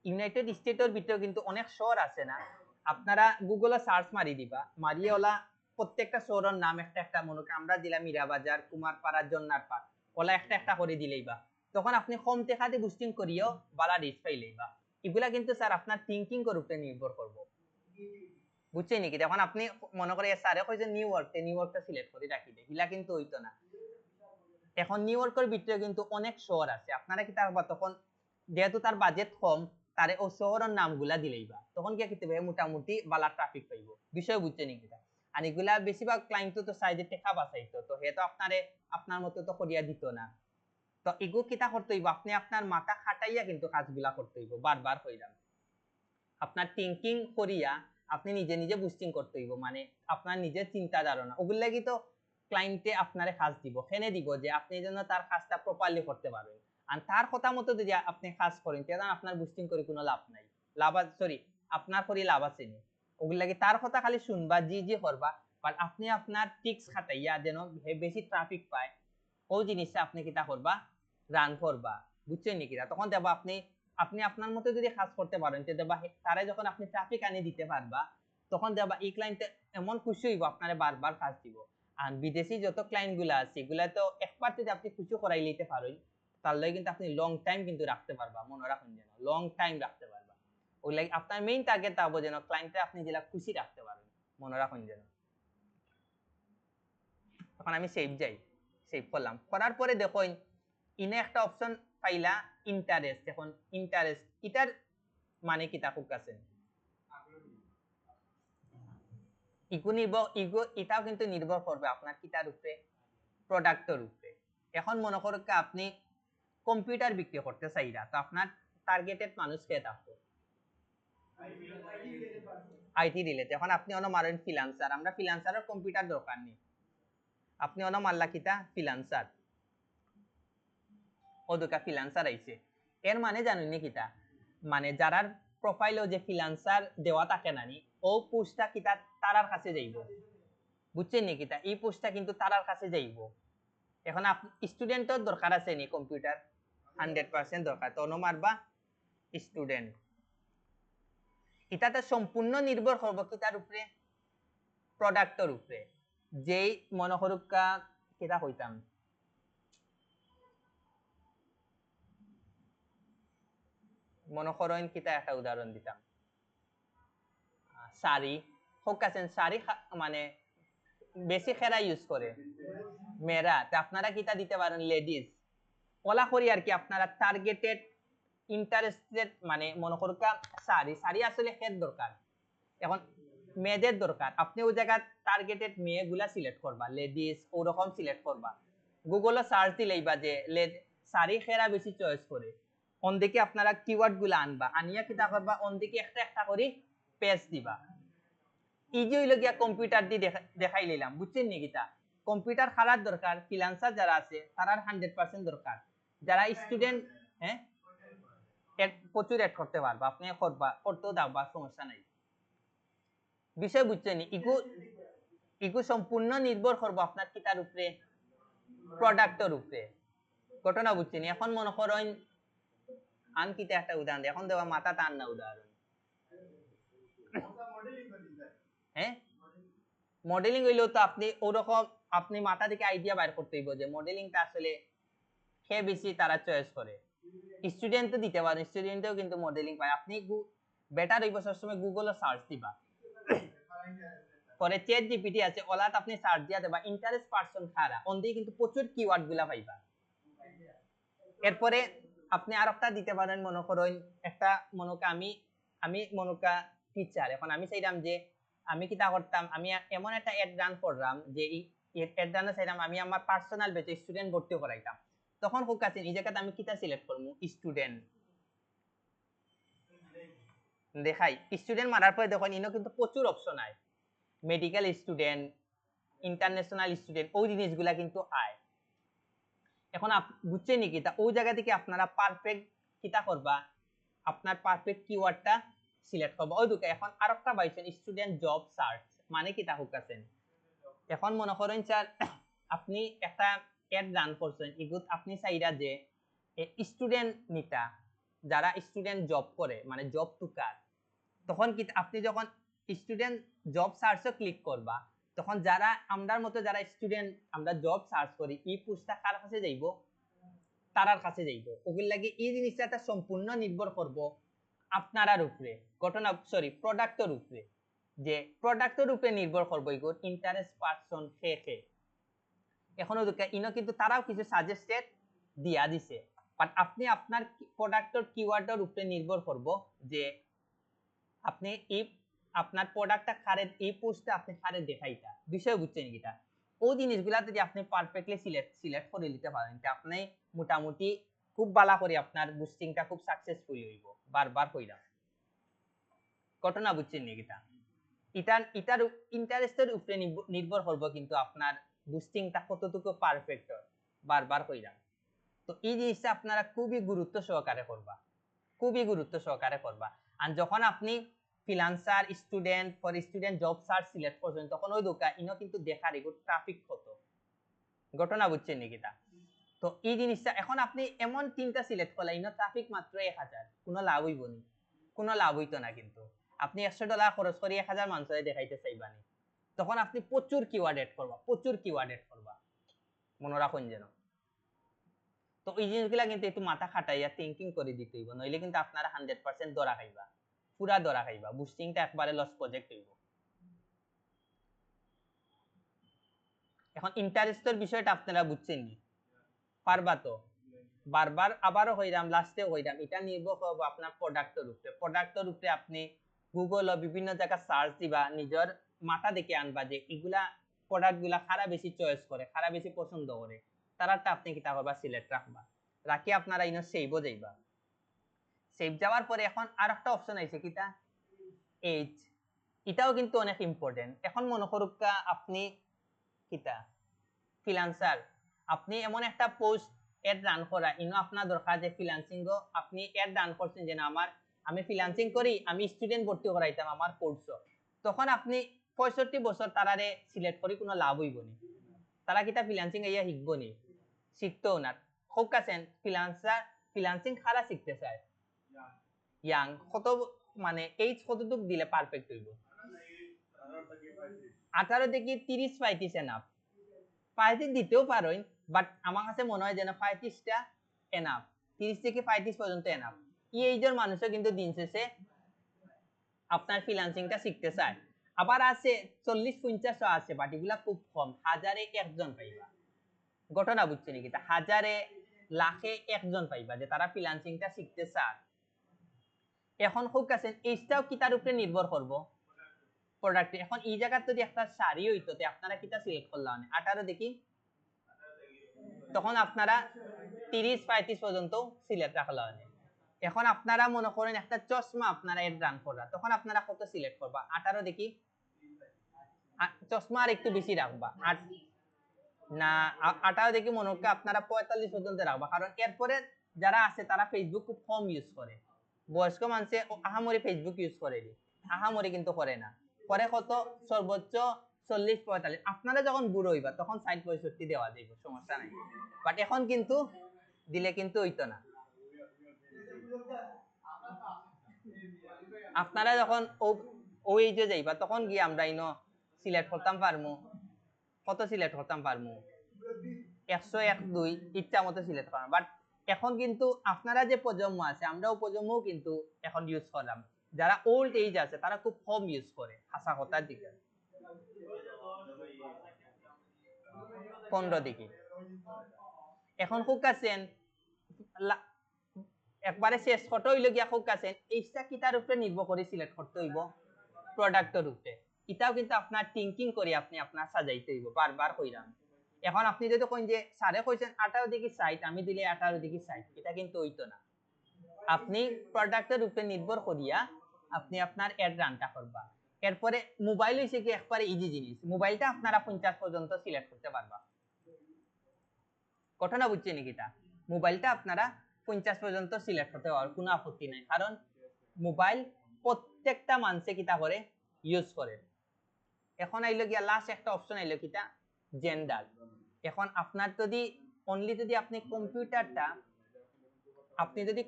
ইউনাইটেড স্টেটের ভিতরে কিন্তু অনেক শহর আছে না, আপনারা গুগলে সার্চ মারি দিবা, মারিয়ে ওলা প্রত্যেকটা শহরের নাম একটা একটা, মনে করি আমরা দিলাম মীরাবাজার, কুমারপাড়া, জন্নারপাড়, ওলা একটা একটা করে দিলেইবা। তখন আপনি কম টাকা দিয়ে বুস্টিং করিও বালা রিচ পাইলেইবা। এগুলা কিন্তু স্যার আপনার থিংকিং এর উপরে নির্ভর করব, বুঝছেন নাকি? এখন আপনি মনে করে স্যারে কইছে নিউ ইয়র্কটা সিলেক্ট করে রাখি দেই, এগুলা কিন্তু হইতো না। এখন নিউ ইয়র্কের ভিতরে কিন্তু অনেক শহর আছে, আপনারা কি তার তখন যেহেতু তার বাজেট কম, তারে ও শহরের নামগুলা দিলেইবা, তখন কি করতে হবে, মোটামুটি বালা ট্রাফিক পাইব। বিষয় বুঝছেন নাকি? আর এগুলা বেশিরভাগ ক্লায়েন্ট তো সাইজে টেকা বাঁচাইতো, তো হে তো আপনার মতো তো করিয়া দিত না। তো এগু কিতা করতে হইব, আপনি আপনার মাথা খাটাইয়া কিন্তু কাজগুলা করতে হইব। বারবার কইরাম আপনার থিংকিং করিয়া আপনি নিজে নিজে বুস্টিং করতে হইব, মানে আপনার নিজের চিন্তা ধারণা, ওগুলো লাগি তো ক্লায়েন্টে আপনারে কাজ দিব, খেনে দিব যে আপনি যেন তার কাজটা প্রপারলি করতে পারবেন। আর তার কথা মতো যদি আপনি কাজ করেন তাহলে আপনার বুস্টিং করে কোনো লাভ নাই, আপনার করে লাভ আছে নি। ওগুলো লাগি তার কথা খালি শুনবা, জি জি করবা, বাট আপনি আপনার টিক্স খাটাইয়া যেন বেশি ট্রাফিক পায়, ও জিনিসটা আপনি কিতা করবা রান করবা বুঝছেন নি কিতা তখন দেবা আপনি আপনি আপনার মতো যদি কাজ করতে পারেন তে দেবা তারে যখন আপনি ট্রাফিক আনি দিতে পারবা তখন দেবা এই ক্লায়েন্ট এমন খুশি হইব আপনারে বারবার কাজ দিব আর বিদেশি যত ক্লায়েন্ট গুলা আছে এগুলা তো একবার যদি আপনি খুশি করাই লইতে পারেন তাহলে কিন্তু আপনি লং টাইম কিন্তু রাখতে পারবা মনে রাখুন যেন লং টাইম রাখতে পারবা ওই লাগে আপনার মেইন টার্গেট তাবো যেন ক্লায়েন্টে আপনি যেটা খুশি রাখতে পারেন মনে রাখুন যেন এখন আমি সেভ যাই সেভ করলাম করার পরে দেখুন ইনে একটা অপশন পাইলা ইন্টারেস্ট এখন ইন্টারেস্ট এটার মানে কি তা খুব কাছে এটাও কিন্তু নির্ভর করবে আপনার কিটার উপরে প্রোডাক্টের উপরে এখন মনে করুন আপনি কম্পিউটার বিক্রি করতে চাইরা তো আপনার টার্গেটেড মানুষ কে থাকবে আইটি রিলেটেড এখন আপনি অন্য মারেন ফ্রিল্যান্সার আমরা ফ্রিল্যান্সারের কম্পিউটার দরকার নেই আপনি অন্য মারলা কিটা ফ্রিল্যান্সার ও দুটা ফ্রিল্যান্সার আইছে এর মানে জানেন নি কিটা মানে যারার প্রোফাইলও যে ফ্রিল্যান্সার দেওয়া থাকে নানি ও পোস্টটা কিটা তারার কাছে যাইব বুঝছেন নি কিটা এই পোস্টটা কিন্তু তারার কাছে যাইব এখন আপনি স্টুডেন্টের দরকার আছে নি কম্পিউটার 100% দরকার তো মারবা স্টুডেন্ট এটাতে সম্পূর্ণ নির্ভর করব কিটার উপরে প্রোডাক্টের উপরে যেই মনে করুকা কিটা কইতাম মনে করেন কিটা একটা উদাহরণ দিতাম শাড়ি হোক আছেন শাড়ি মানে বেশি খেরা ইউজ করে মেয়েরা তো আপনারা কিটা দিতে পারেন লেডিস ওলা করি আর কি আপনারা টার্গেটেড ইন্টারেস্টেড মানে মনে করুকা শাড়ি শাড়ি আসলে হের দরকার এখন মেয়েদের দরকার আপনি ওই জায়গা টার্গেটেড মেয়েগুলা সিলেক্ট করবা লেডিস ওরকম সিলেক্ট করবা গুগলে সার্চ দিলেইবা যে শাড়ি খেরা বেশি চয়েস করে অনদিকে আপনারা কিওয়ার্ড গুলা আনবা আনিয়া কিতা করবা অনদিকে একটা একটা করে পেজ দিবা ইজি হইল গিয়া কম্পিউটার দিয়ে দেখাই লইলাম বুঝছেন নি কিতা কম্পিউটার খারার দরকার ফ্রিল্যান্সার যারা আছে তারার 100% দরকার যারা স্টুডেন্ট হ্যাঁ প্রচুর অ্যাড করতে পারবা আপনি করতেও দাও সমস্যা নাই বিষয় বুঝছেন ইগু সম্পূর্ণ নির্ভর করবো আপনার কিতার উপরে প্রোডাক্টের উপরে ঘটনা বুঝছেন এখন মনে করেন আন কিতা একটা উদাহরণ এখন দেওয়া মাথা টান না উদাহরণ হ্যাঁ মডেলিং হইলেও তো আপনি ওরকম আপনি মাথা থেকে আইডিয়া বাইর করতে হইব যে মডেলিংটা আসলে কে বেশি তারা চয়েস করে স্টুডেন্ট তো দিতে পারেন স্টুডেন্টও কিন্তু মডেলিং পায় আপনি বেটার হইব সবসময় গুগলে সার্চ দিবা পরে চ্যাট জিপিটি আছে ওলাত আপনি সার্চ দিয়া দেবা ইন্টারেস্ট পারসন খারা অন দিয়ে কিন্তু প্রচুর কিওয়ার্ড গুলা পাইবা এরপরে আপনি আরেকটা দিতে পারেন মনে করেন একটা মনোকা আমি মনোকা টিচার এখন আমি চাইলাম যে আমি কিটা করতাম আমি এমন একটা অ্যাড রান করলাম যে এই অ্যাড রানে চাইলাম আমি আমার পার্সোনাল বেচে স্টুডেন্ট ভর্তি করাইতাম তখন হোক আছে এই জায়গাতে আমি কিটা সিলেক্ট করবো স্টুডেন্ট দেখাই স্টুডেন্ট মারার পরে দেখুন ইনো কিন্তু প্রচুর অপশন আয় মেডিকেল স্টুডেন্ট ইন্টারন্যাশনাল স্টুডেন্ট ওই জিনিসগুলা কিন্তু আয় এখন বুঝছেন নি কিতা ওই জায়গা থেকে আপনারা পারফেক্ট কিতা করবা আপনার পারফেক্ট কিওয়ার্ডটা সিলেক্ট করবা ওই দুটো এখন আরেকটা পাইছেন স্টুডেন্ট জব সার্চ মানে কিতা হোক আছেন এখন মনে করেন স্যার আপনি একটা অ্যাড রান করছেন এগুলো আপনি চাইরা যে স্টুডেন্ট নিতা যারা স্টুডেন্ট জব করে মানে জব টুকার তখন কি আপনি যখন স্টুডেন্ট জব সার্চে ক্লিক করবা তখন যারা আমরার মতো যারা স্টুডেন্ট আমরা জব সার্চ করি এই পোস্টটা কার কাছে যাইব তারার কাছে যাইব ওগুলো লাগে এই জিনিসটা সম্পূর্ণ নির্ভর করব আপনার উপরে ঘটনা প্রোডাক্টের উপরে যে প্রোডাক্টের উপরে নির্ভর করব এগুলো ইন্টারেস্ট পারসন কে এখনো ইনো কিন্তু তারাও কিছু সাজেস্টেড দিয়া দিছে বাট আপনি আপনার প্রোডাক্টের কিওয়ার্ডের উপরে নির্ভর করব যে আপনি এই আপনার প্রোডাক্টটা কারে এই পোস্টটা আপনি কারে দেখাইতা বিষয় বুঝছেন কিটা ওই জিনিসগুলা যদি আপনি পারফেক্টলি সিলেক্ট করে নিতে পারেন তা আপনি মোটামুটি খুব ভালো করে আপনার বুস্টিংটা খুব সাকসেসফুল হইব বারবার কইরা ঘটনা বুঝছেন নি কিটা এটার ইন্টারেস্টের উপরে নির্ভর করব কিন্তু আপনার বুস্টিংটা কতটুকু পারফেক্ট হয় বারবার কইরা তো এই জিনিসটা আপনারা খুবই গুরুত্ব সহকারে করবা আর যখন আপনি freelancer student for student job search select করছেন তখন ওই দোকা ইনো কিন্তু দেখার এগুলো ট্রাফিক কত ঘটনা বুঝছেন নি কিটা তো এই জিনিসটা এখন আপনি এমন তিনটা সিলেক্ট করলেন ইনো ট্রাফিক মাত্র 1000 কোনো লাভ হইব নি, কোনো লাভ হইতো না। কিন্তু আপনি $100 খরচ করে 1000 মানুষের দেখাইতে চাইবানি, তখন আপনি প্রচুর কিওয়ার্ড এড করবা, প্রচুর কিওয়ার্ড এড করবা, মনে রাখুন যেন। তো এই জিনিসগুলা কিন্তু একটু মাথা খাটাইয়া থিঙ্কিং করে দিতে হইব, নইলে কিন্তু আপনারা 100% ধরা খাইবা, পুরা ধরা খাইবা, বুস্টিংটা একবারে লস প্রজেক্ট হইব। এখন ইন্টারেস্টের বিষয়টা আপনারা বুঝছেন নি, পারবা তো? বারবার আবারও হইরাম, লাস্টে হইরাম, এটা নির্ভর করবো আপনার প্রোডাক্টের উপরে। প্রোডাক্টের উপরে আপনি গুগল ও বিভিন্ন জায়গা সার্চ দিবা, নিজের মাথা দেখে আনবা যে এগুলা প্রোডাক্ট গুলা খারা বেশি চয়েস করে, খারা বেশি পছন্দ করে, তারাটা আপনি কিতা করবা, সিলেক্ট রাখবা, রাখি আপনারা ইনো সেভও যাইবা। সেভ যাওয়ার পরে এখন আর একটা অপশন আইছে কিতা, এইচ, এটাও কিন্তু অনেক ইম্পর্টেন্ট। এখন মনে করুকা আপনি কিতা ফ্রিল্যান্সার, আপনি এমন একটা পোস্ট এড রান করা, ইনো আপনার দরকার যে ফ্রিল্যান্সিং আপনি এড রান করছেন যে আমি ফ্রিল্যান্সিং করি, আমি স্টুডেন্ট ভর্তি করাইতাম আমার কোর্স, তখন আপনি 65 বছর তারারে সিলেক্ট করি কোনো লাভ হইব নি, তারা কিতা ফ্রিল্যান্সিং ইয়া শিখব নি, শিখতেও না। হোক আছেন ফ্রিল্যান্সিং খারা শিখতে চায়, ইয়াং কত মানে এইজ কতটুক দিলে পারফেক্ট হইব? 18 থেকে 30-35 এনাফ, 35 দিতেও পারেন, বাট আমার কাছে মনে হয় যেন 35টা এনাফ, 30 থেকে 35 পর্যন্ত এনাফ। এই এইজের মানুষও কিন্তু দিন শেষে আপনার ফ্রিল্যান্সিংটা শিখতে চায়। আবার আছে 40-50 আছে, বাট এগুলা খুব কম, হাজারে একজন পাইবা। ঘটনা বুঝছেন কি, হাজারে লাখে একজন পাইবা যে তারা ফ্রিল্যান্সিংটা শিখতে চায়। এখন খুব কাছে এইটাও কি তার উপরে নির্ভর করব প্রোডাক্ট। এখন এই জায়গার যদি একটা শাড়ি হইতো, আপনারা কিটা সিলেক্ট করলাম 18 দেখি, তখন আপনারা 30-35 পর্যন্ত সিলেক্ট রাখলা। এখন আপনারা মনে করেন একটা চশমা আপনারা এড রান করা, তখন আপনারা কত সিলেক্ট করবা? 18 দেখি, চশমা আর একটু বেশি রাখবা, না 18 দেখি মনে হচ্ছে আপনারা 45 পর্যন্ত রাখবা, কারণ এরপরে যারা আছে তারা ফেসবুক খুব কম ইউজ করে। বয়স্ক মানুষে আহামরি ফেসবুক ইউজ করে, আহামরি কিন্তু করে না, করে কত সর্বোচ্চ 40-45। আপনারা যখন বুড়ো হইবা তখন 60-65 দেওয়া যাইব, সমস্যা নাই, বাট এখন কিন্তু দিলে কিন্তু হইতো না। আপনারা যখন ওই যে যাইবা তখন গিয়ে আমরা ইনো সিলেক্ট করতাম পারমু, কত সিলেক্ট করতাম পারমু, 101-2 ইচ্ছা মতো সিলেক্ট করাম। বাট এখন কিন্তু আপনারা যে প্রজন্ম আছে, আমরাও প্রজন্মও কিন্তু এখন ইউজ করলাম, যারা ওল্ড এজ আছে তারা খুব কম ইউজ করে, হাসা কথার দিকে 15 দিকে। এখন খুব কাছেন একবারে শেষ ফটো হইল গিয়া খুব কাছেন, এইটা কি তার উপরে নির্ভর করে সিলেক্ট করতে হইব, প্রোডাক্টের উপরে। এটাও কিন্তু আপনার থিঙ্কিং করে আপনি আপনার সাজাইতে হইব, বারবার কইরাম। এখন আপনি যদি কইন যে স্যারে কইছেন 18 দিকে সাইট, আমি দিলে 18 দিকে সাইট, এটা কিন্তু হইতো না। আপনি প্রোডাক্টের উপরে নির্ভর করিয়া আপনি আপনার এড রানটা করবা। এরপরে মোবাইল হইছে কি একবারে ইজি জিনিস, মোবাইলটা আপনারা 50 পর্যন্ত সিলেক্ট করতে পারবা। ঘটনা বুঝছেন নাকি? মোবাইলটা আপনারা 50 পর্যন্ত সিলেক্ট করতে পারবেন, কোনো আপত্তি নাই, কারণ মোবাইল প্রত্যেকটা মানুষে কিতা করে, ইউজ করে। এখন আইলো গিয়া লাস্ট একটা অপশন আইলো কিটা, জেন্ডার। এখন আপনার যদি অনলি যদি আপনি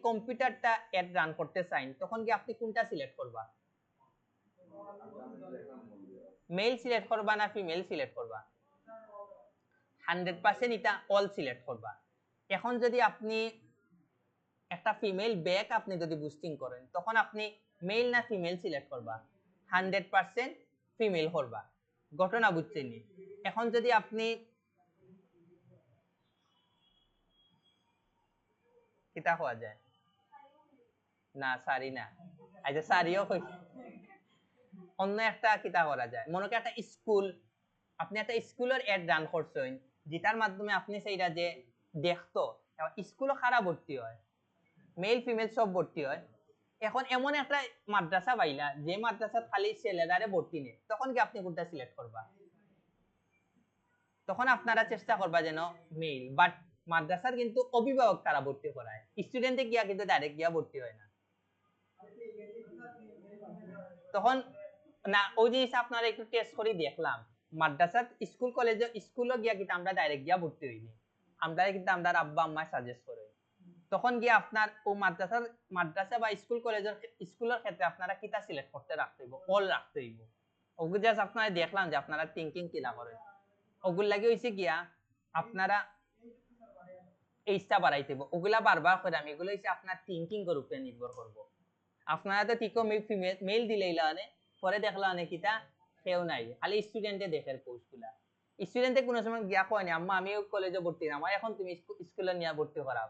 কম্পিউটারটা এড রান করতে চান, তখন কি আপনি কোনটা সিলেক্ট করবা? মেল সিলেক্ট করবা না ফিমেল সিলেক্ট করবা? 100% এটা অল সিলেক্ট করবা। এখন যদি আপনি একটা ফিমেল ব্যাক আপনি যদি বুস্টিং করেন, তখন আপনি মেল না ফিমেল সিলেক্ট করবা? 100% ফিমেল করবা। ঘটনা বুঝছেন নি? এখন যদি আপনি কিতা হওয়া যায় না, সারি না, আচ্ছা সারিও কইছে, অন্য একটা কিতা করা যায়, মনে করেন একটা স্কুল, আপনি একটা স্কুলের এড রান করছেন, যেটার মাধ্যমে আপনি সেইটা যে দেখতো স্কুলও খারাপ ভর্তি হয়, মেল ফিমেল সব ভর্তি হয়। এখন এমন একটা মাদ্রাসা পাইলা যে মাদ্রাসা খালি ছেলেরারে ভর্তি নেই, তখন কি আপনি কোনটা সিলেক্ট করবা? তখন আপনারা চেষ্টা করবা যেন মেল, বাট মাদ্রাসার কিন্তু অভিভাবক তারা ভর্তি করায়, স্টুডেন্টে গিয়া কিন্তু ডাইরেক্ট গিয়া ভর্তি হয় না। তখন না ওই জিনিস আপনারা একটু টেস্ট করে দেখলাম, মাদ্রাসা স্কুল কলেজে স্কুলও গিয়া কিন্তু আমরা ডাইরেক্ট গিয়া ভর্তি হইনি, আমরা কিন্তু আমরা আব্বা আম্মা সাজেস্ট করে তখন গিয়ে আপনার ও মাদ্রাসা বা স্কুল কলেজের স্কুলের ক্ষেত্রে আপনারা কিতা সিলেক্ট করতে রাখতে হইব অল রাখতে হইব ওগুলো জাস্ট আপনারা দেখলাম যে আপনারা থিংকিং কিলা করেন ওগুলো লাগে হইছে গিয়া আপনারা এইটা বাড়াইতে হইব ওগুলা বারবার করে আমি এগুলো হইছে আপনার থিংকিং এর উপরে নির্ভর করব আপনারা তো টিকো মেল দিলেই লানে পরে দেখলাম কিতা কেউ নাই খালি স্টুডেন্টে দেখের কোর্সগুলা স্টুডেন্টে কোনো সময় গিয়া কয় না আম্মা আমিও কলেজে ভর্তি না আমার এখন তুমি স্কুলে নিয়ে ভর্তি করাও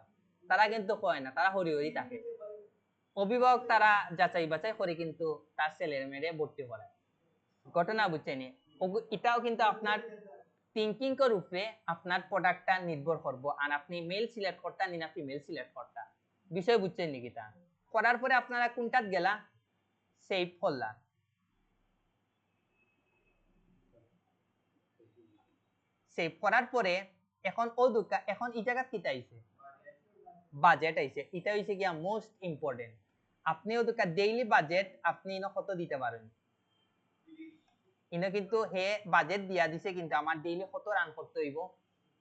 তারা কিন্তু কয় না তারা হরি হরি থাকে অভিভাবক তারা যাচাই বাছাই করে কিন্তু তার ছেলের মেয়েরে ভর্তি করায় ঘটনা বুঝছেনি এটাও কিন্তু আপনার থিংকিং এর উপরে আপনার প্রোডাক্টটা নির্ভর করবো আর আপনি মেল সিলেক্ট করতা না ফিমেল সিলেক্ট করতা বিষয় বুঝছেন নাকি তা করার পরে আপনারা কোনটাত গেলা সেভ করলা সেভ করার পরে এখন এখন এই জায়গা কিতা আইছে বাজেট আইছে এটা হইছে গিয়া মোস্ট ইম্পর্টেন্ট আপনি ডেইলি বাজেট আপনি কত দিতে পারেন কিন্তু হে বাজেট দিয়া দিছে কিন্তু আমার ডেইলি কত রান করতে হইব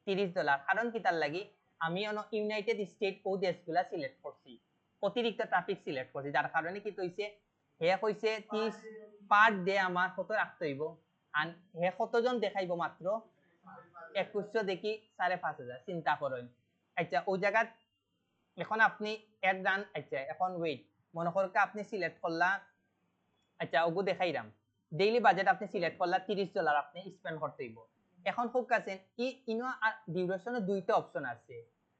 $30 কারণ কি তার লাগি আমি ইউনাইটেড স্টেট ও দেশগুলা সিলেক্ট করছি অতিরিক্ত ট্রাফিক সিলেক্ট করছি যার কারণে কি হইছে হে কইছে 30 পার ডে আমার কত রাখতে হইব আর হে কতজন দেখাইব মাত্র 2100 দেখি 5500 চিন্তা করেন আচ্ছা ওই জায়গা এখন আপনি এড রান আচ্ছা এখন ওয়েট মনে করকে আপনি সিলেক্ট করলা আচ্ছা ওগু দেখাইরাম ডেইলি বাজেট আপনি সিলেক্ট করলা $30 আপনি স্পেন্ড করতে হইব এখন খুব কাছে ডিউরেশনে দুইটা অপশন আছে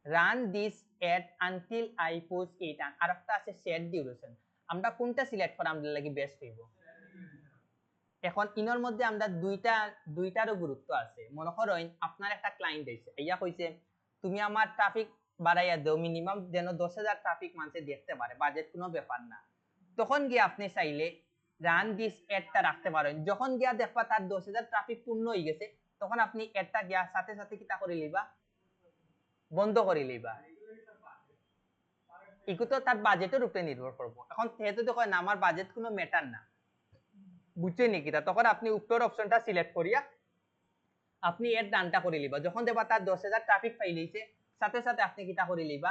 run this ad until I post it আর একটা আছে সেট ডিউরেশন আমরা কোনটা সিলেক্ট করা আমাদের লাগি বেস্ট হইব এখন ইনর মধ্যে আমরা দুইটারও গুরুত্ব আছে মনে করেন আপনার একটা ক্লায়েন্ট আইছে ইয়া কইছে তুমি আমার ট্রাফিক বাড়াইয়া দাও মিনিমাম যেন 10,000 ট্রাফিক মানুষে দেখতে পারে বাজেট কোনো ব্যাপার না তখন গিয়ে আপনি চাইলে রান দিস এডটা রাখতে পারেন যখন গিয়া দেখবা তার 10,000 ট্রাফিক পূর্ণ হয়ে গেছে তখন আপনি এডটা গিয়া সাথে সাথে কিটা করে লইবা বন্ধ করে লইবা ইকু তো তার বাজেটের উপরে নির্ভর করব এখন যেহেতু তো কয় না আমার বাজেট কোনো ম্যাটার না বুঝছেন নাকি তখন আপনি উত্তর অপশনটা সিলেক্ট করিয়া আপনি এর ডানটা করে লিবা যখন দেখবা তার 10,000 ট্রাফিক পাই লইছে সাথে সাথে আপনি কিটা করে লিবা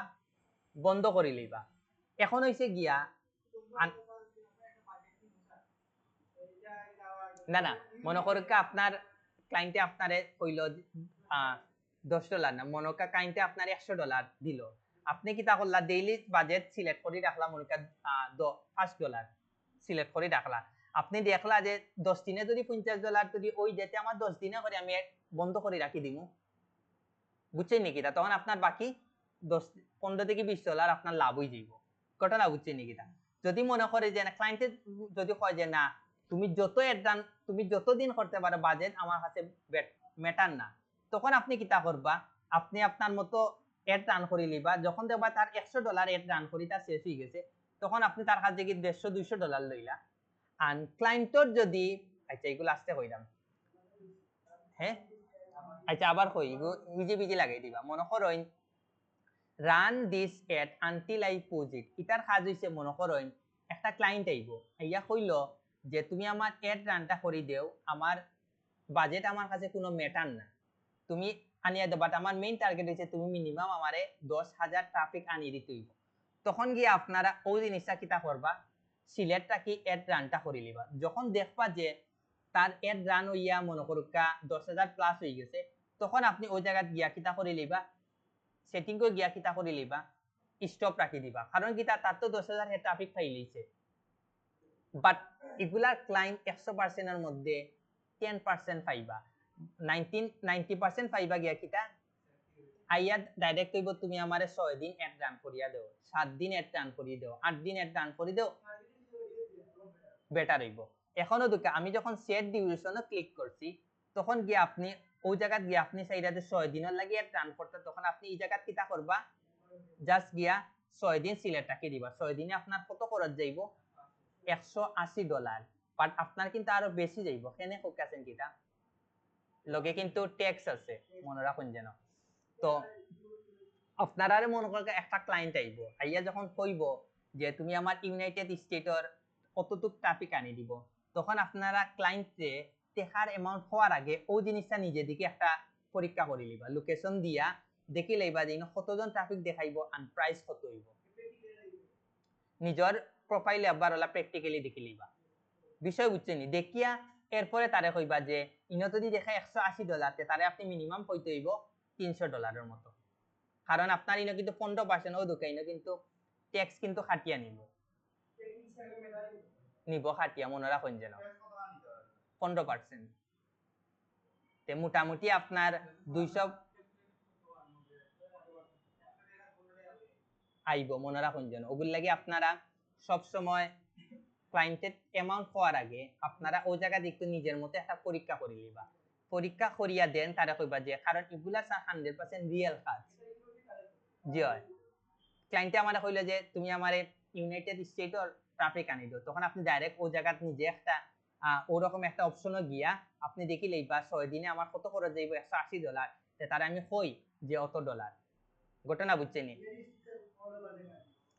বন্ধ করে লিবা এখন হইছে গিয়া না না মনে করুক আপনার ক্লায়েন্টে আপনারে কইল $10 না মনে করা ক্লায়েন্টে আপনার $100 দিল আপনি কিটা করলা ডেইলি বাজেট সিলেক্ট করে রাখলা মনে করা $5 সিলেক্ট করে রাখলা আপনি দেখলা যে 10 দিনে যদি $50 যদি ওই যেতে আমার 10 দিনে করে আমি বন্ধ করে রাখি দিমু বুঝছেন নাকি তখন আপনার বাকি 15 থেকে $20 আপনার লাভ হয়ে যাইব ঘটনা বুঝছেন নাকি যদি মনে করে যে না ক্লায়েন্টে যদি কয় যে না তুমি যত অ্যাডভান্স তুমি যতদিন করতে পারো বাজেট আমার কাছে ম্যাটার না তখন আপনি কিটা করবা আপনি আপনার মতো এড রান করে লিবা যখন দেখবা তার $100 এড রান করি তার শেষ হয়ে গেছে তখন আপনি তার কাছে কি $150-200 লইলা আর ক্লায়েন্টর যদি আচ্ছা এগুলো আসতে কইরাম হ্যাঁ আচ্ছা আবার কই ইজি বিজি লাগাই দিবা মনে করেন run this ad until I pause it এটার কাজ হইছে মনে করেন একটা ক্লায়েন্ট আইব আইয়া কইল যে তুমি আমার এড রানটা করে দেও আমার বাজেট আমার কাছে কোনো ম্যাটার না তুমি আনিয়া দেও বাট আমার মেইন টার্গেট হইছে তুমি মিনিমাম আমারে 10,000 ট্রাফিক আনিয়ে দিতে হইব তখন গিয়ে আপনারা ওই জিনিসটা কিটা করবা সিলেক্টটা কি এড রানটা করে লিবা যখন দেখবা যে তার এড রান হইয়া মনে করুকা 10,000 প্লাস হয়ে গেছে তখন আপনি ওই জায়গা গিয়া কিটা করে লিবা সেটিং করে গিয়া কিটা করে লিবা স্টপ রাখি দিবা কারণ কি তার তো 10,000 এর ট্রাফিক পাই লইছে বাট এগুলার ক্লায়েন্ট 100% এর মধ্যে 10% পাইবা 90% পাইবা গিয়া কিটা আইয়া ডাইরেক্ট কইব তুমি আমারে 6 দিন এড রান করিয়া দাও 7 দিন এড রান করিয়ে দাও 8 দিন এড রান করি দাও বেটার হইব এখনো দুকা আমি যখন সেট ডিউরেশনে ক্লিক করছি তখন গিয়ে আপনি ওই জায়গা গিয়ে আপনি চাইরা যে 6 দিনের লাগি এড রান করতে তখন আপনি এই জায়গা কিটা করবা জাস্ট গিয়া 6 দিন সিলেক্ট রাখি দিবা 6 দিনে আপনার কত খরচ যাইব $180 বাট আপনার কিন্তু আরো বেশি যাইব কেনে কোকাছেন কিটা লগে কিন্তু ট্যাক্স আছে মনে রাখুন যেন তো আপনারা মনে করেন একটা ক্লায়েন্ট আইব আইয়া যখন কইব যে তুমি আমার ইউনাইটেড স্টেটের কতটুক ট্রাফিক আনি দিব তখন আপনারা ক্লায়েন্টে টেকার অ্যামাউন্ট হওয়ার আগে ওই জিনিসটা নিজে দিকে একটা পরীক্ষা করে লিবা লোকেশন দিয়া দেখি লইবা যে কতজন ট্রাফিক দেখাইব আর প্রাইস কত হইব নিজের প্রোফাইলে একবার ওলা প্র্যাকটিক্যালি দেখি লইবা বিষয় বুঝছেনি দেখিয়া এরপরে তারে কইবা যে ইনো যদি দেখে $180 তারে আপনি মিনিমাম কইতে হইব $300 মতো কারণ আপনার ইনো কিন্তু 15% ও দোকান ইনো কিন্তু ট্যাক্স কিন্তু খাটিয়া নিব খাটিয়া মনে রাখুন যেন 15% তে মোটামুটি আপনার 200 আইব মনে রাখুন যেন ওগুলো লাগে আপনারা সব সময় ক্লায়েন্টের অ্যামাউন্ট হওয়ার আগে আপনারা ওই জায়গা একটু নিজের মতো একটা পরীক্ষা করে লিবা পরীক্ষা করিয়া দেন তারা কইবা যে কারণ এগুলা 100% রিয়েল কাজ জি হয় ক্লায়েন্টে আমারে কইলো যে তুমি আমারে ইউনাইটেড স্টেটর ট্রাফিক আনি দাও তখন আপনি ডাইরেক্ট ওই জায়গা নিজে একটা ওরকম একটা অপশনও গিয়া আপনি দেখি লইবা 6 দিনে আমার কত খরচ যাইব $180 তারা আমি কই যে অত ডলার ঘটনা বুঝছেনি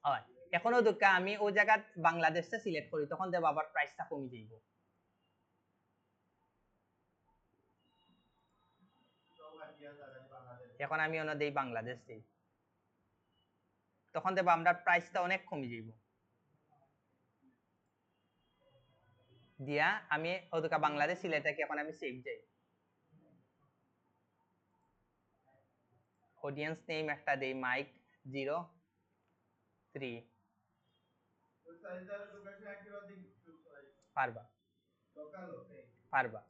হয় এখনো দুঃখা আমি ওই জায়গা বাংলাদেশটা সিলেক্ট করি তখন দেব আবার প্রাইসটা কমে যাইব এখন আমি ওনা দেই বাংলাদেশ দেই তখন দেব আমরা প্রাইসটা অনেক কমে যাইব দিয়া আমি ওদুকা বাংলাদেশ সিলেটটাকে এখন আমি সেভ যাই অডিয়েন্স নেম একটা দেই মাইক 03 পারবা পারবা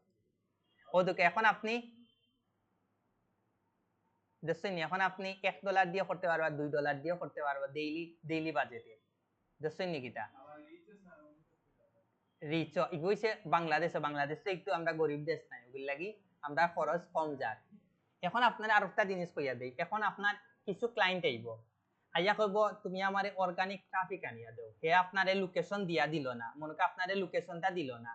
ওদুকা এখন আপনি দেখছেন এখন আপনি $1 দিয়ে করতে পারবা $2 দিয়ে করতে পারবা ডেইলি বাজেটে দেখছেন নিকিটা রিচ ইগুইছে বাংলাদেশে একটু আমরা গরিব দেশ নাই ওগুলো লাগি আমরা খরচ কম যায় এখন আপনার আরেকটা জিনিস কইয়া দেই এখন আপনার কিছু ক্লায়েন্ট আইব আইয়া কইব তুমি আমারে অর্গানিক ট্রাফিক আনিয়া দাও হে আপনারে লোকেশন দিয়া দিল না মনে কর আপনারে লোকেশনটা দিল না